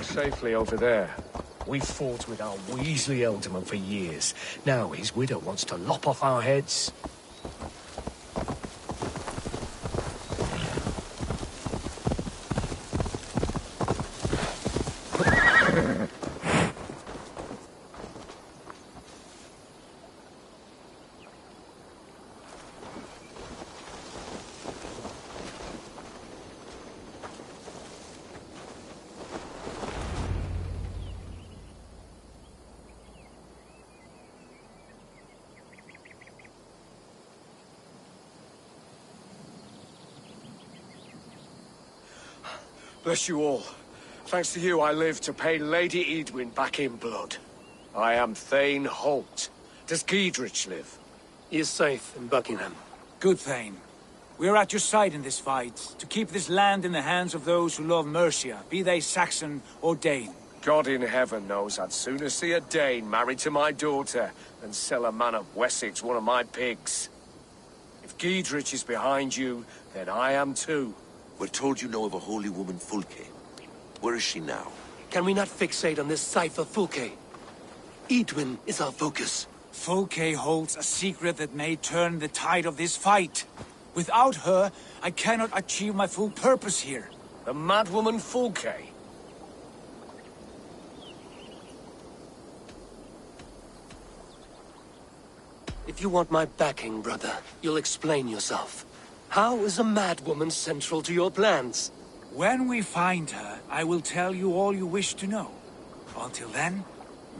Safely over there. We fought with our Weasley Elderman for years. Now his widow wants to lop off our heads. Bless you all. Thanks to you, I live to pay Lady Edwin back in blood. I am Thane Holt. Does Giedrich live? He is safe in Buckingham. Good, Thane. We are at your side in this fight, to keep this land in the hands of those who love Mercia, be they Saxon or Dane. God in heaven knows I'd sooner see a Dane married to my daughter than sell a man of Wessex one of my pigs. If Giedrich is behind you, then I am too. We're told you know of a holy woman, Fulke. Where is she now? Can we not fixate on this cipher, Fulke? Edwin is our focus. Fulke holds a secret that may turn the tide of this fight. Without her, I cannot achieve my full purpose here. The madwoman Fulke? If you want my backing, brother, you'll explain yourself. How is a madwoman central to your plans? When we find her, I will tell you all you wish to know. Until then,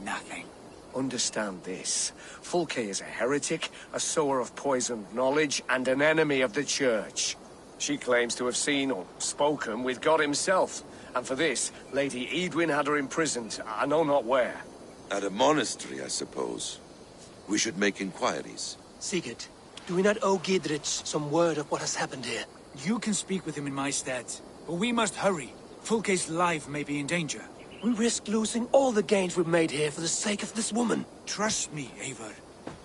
nothing. Understand this. Fulke is a heretic, a sower of poisoned knowledge, and an enemy of the Church. She claims to have seen or spoken with God himself. And for this, Lady Edwin had her imprisoned, I know not where. At a monastery, I suppose. We should make inquiries. Sigurd, do we not owe Giedrich some word of what has happened here? You can speak with him in my stead, but we must hurry. Fulke's life may be in danger. We risk losing all the gains we've made here for the sake of this woman. Trust me, Eivor.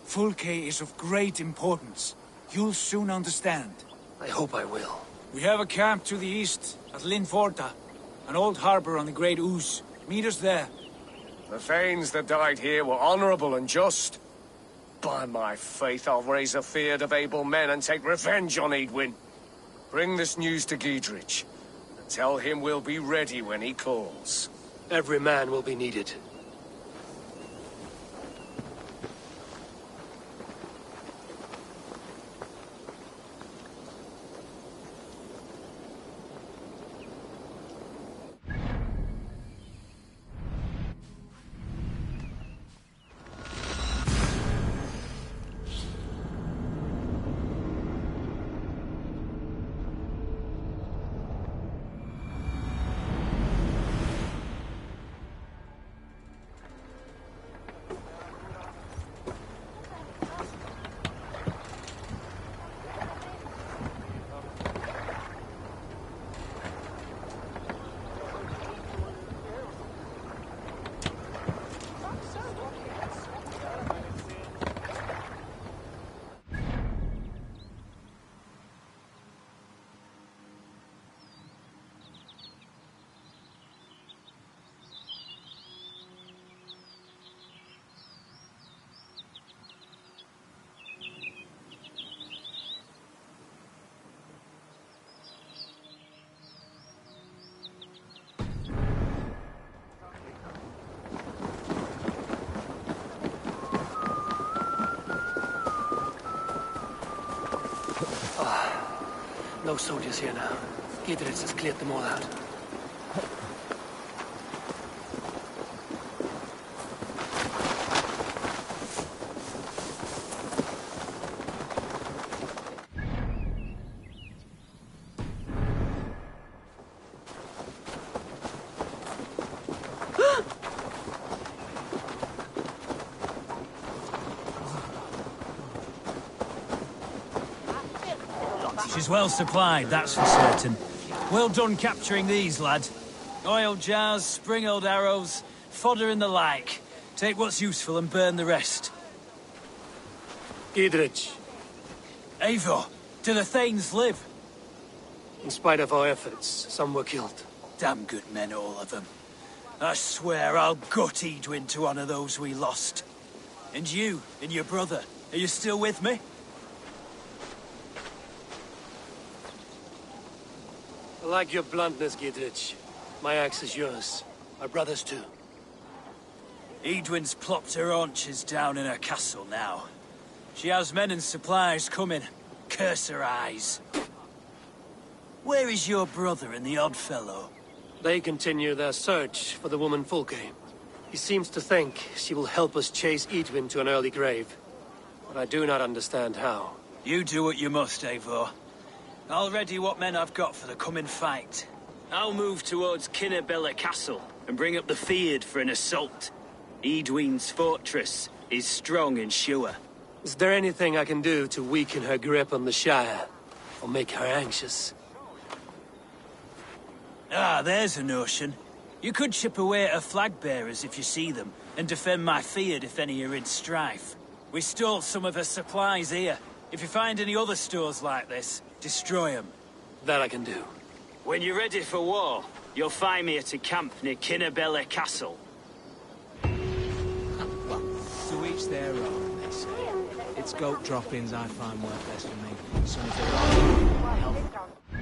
Fulke is of great importance. You'll soon understand. I hope I will. We have a camp to the east, at Linforta. An old harbor on the Great Ouse. Meet us there. The Thanes that died here were honorable and just. By my faith, I'll raise a feared of able men and take revenge on Edwin. Bring this news to Giedrich, and tell him we'll be ready when he calls. Every man will be needed. No soldiers here now. Giedrich has cleared them all out. She's well supplied, that's for certain. Well done capturing these, lad. Oil jars, spring-oiled arrows, fodder and the like. Take what's useful and burn the rest. Giedrich. Eivor, do the Thanes live? In spite of our efforts, some were killed. Damn good men, all of them. I swear I'll gut Edwin to honor those we lost. And you, and your brother, are you still with me? I like your bluntness, Gidrich. My axe is yours. Our brothers too. Edwin's plopped her haunches down in her castle now. She has men and supplies coming. Curse her eyes. Where is your brother and the odd fellow? They continue their search for the woman Fulke. He seems to think she will help us chase Edwin to an early grave. But I do not understand how. You do what you must, Eivor. I'll ready what men I've got for the coming fight. I'll move towards Kinnabella Castle and bring up the Fyrd for an assault. Edwin's fortress is strong and sure. Is there anything I can do to weaken her grip on the Shire? Or make her anxious? Ah, there's a notion. You could chip away at her flag bearers if you see them, and defend my Fyrd if any are in strife. We stole some of her supplies here. If you find any other stores like this, destroy them. That I can do. When you're ready for war, you'll find me at a camp near Kinnabella Castle. Well, to each their own, they say. It's goat droppings I find work best for me. Some of the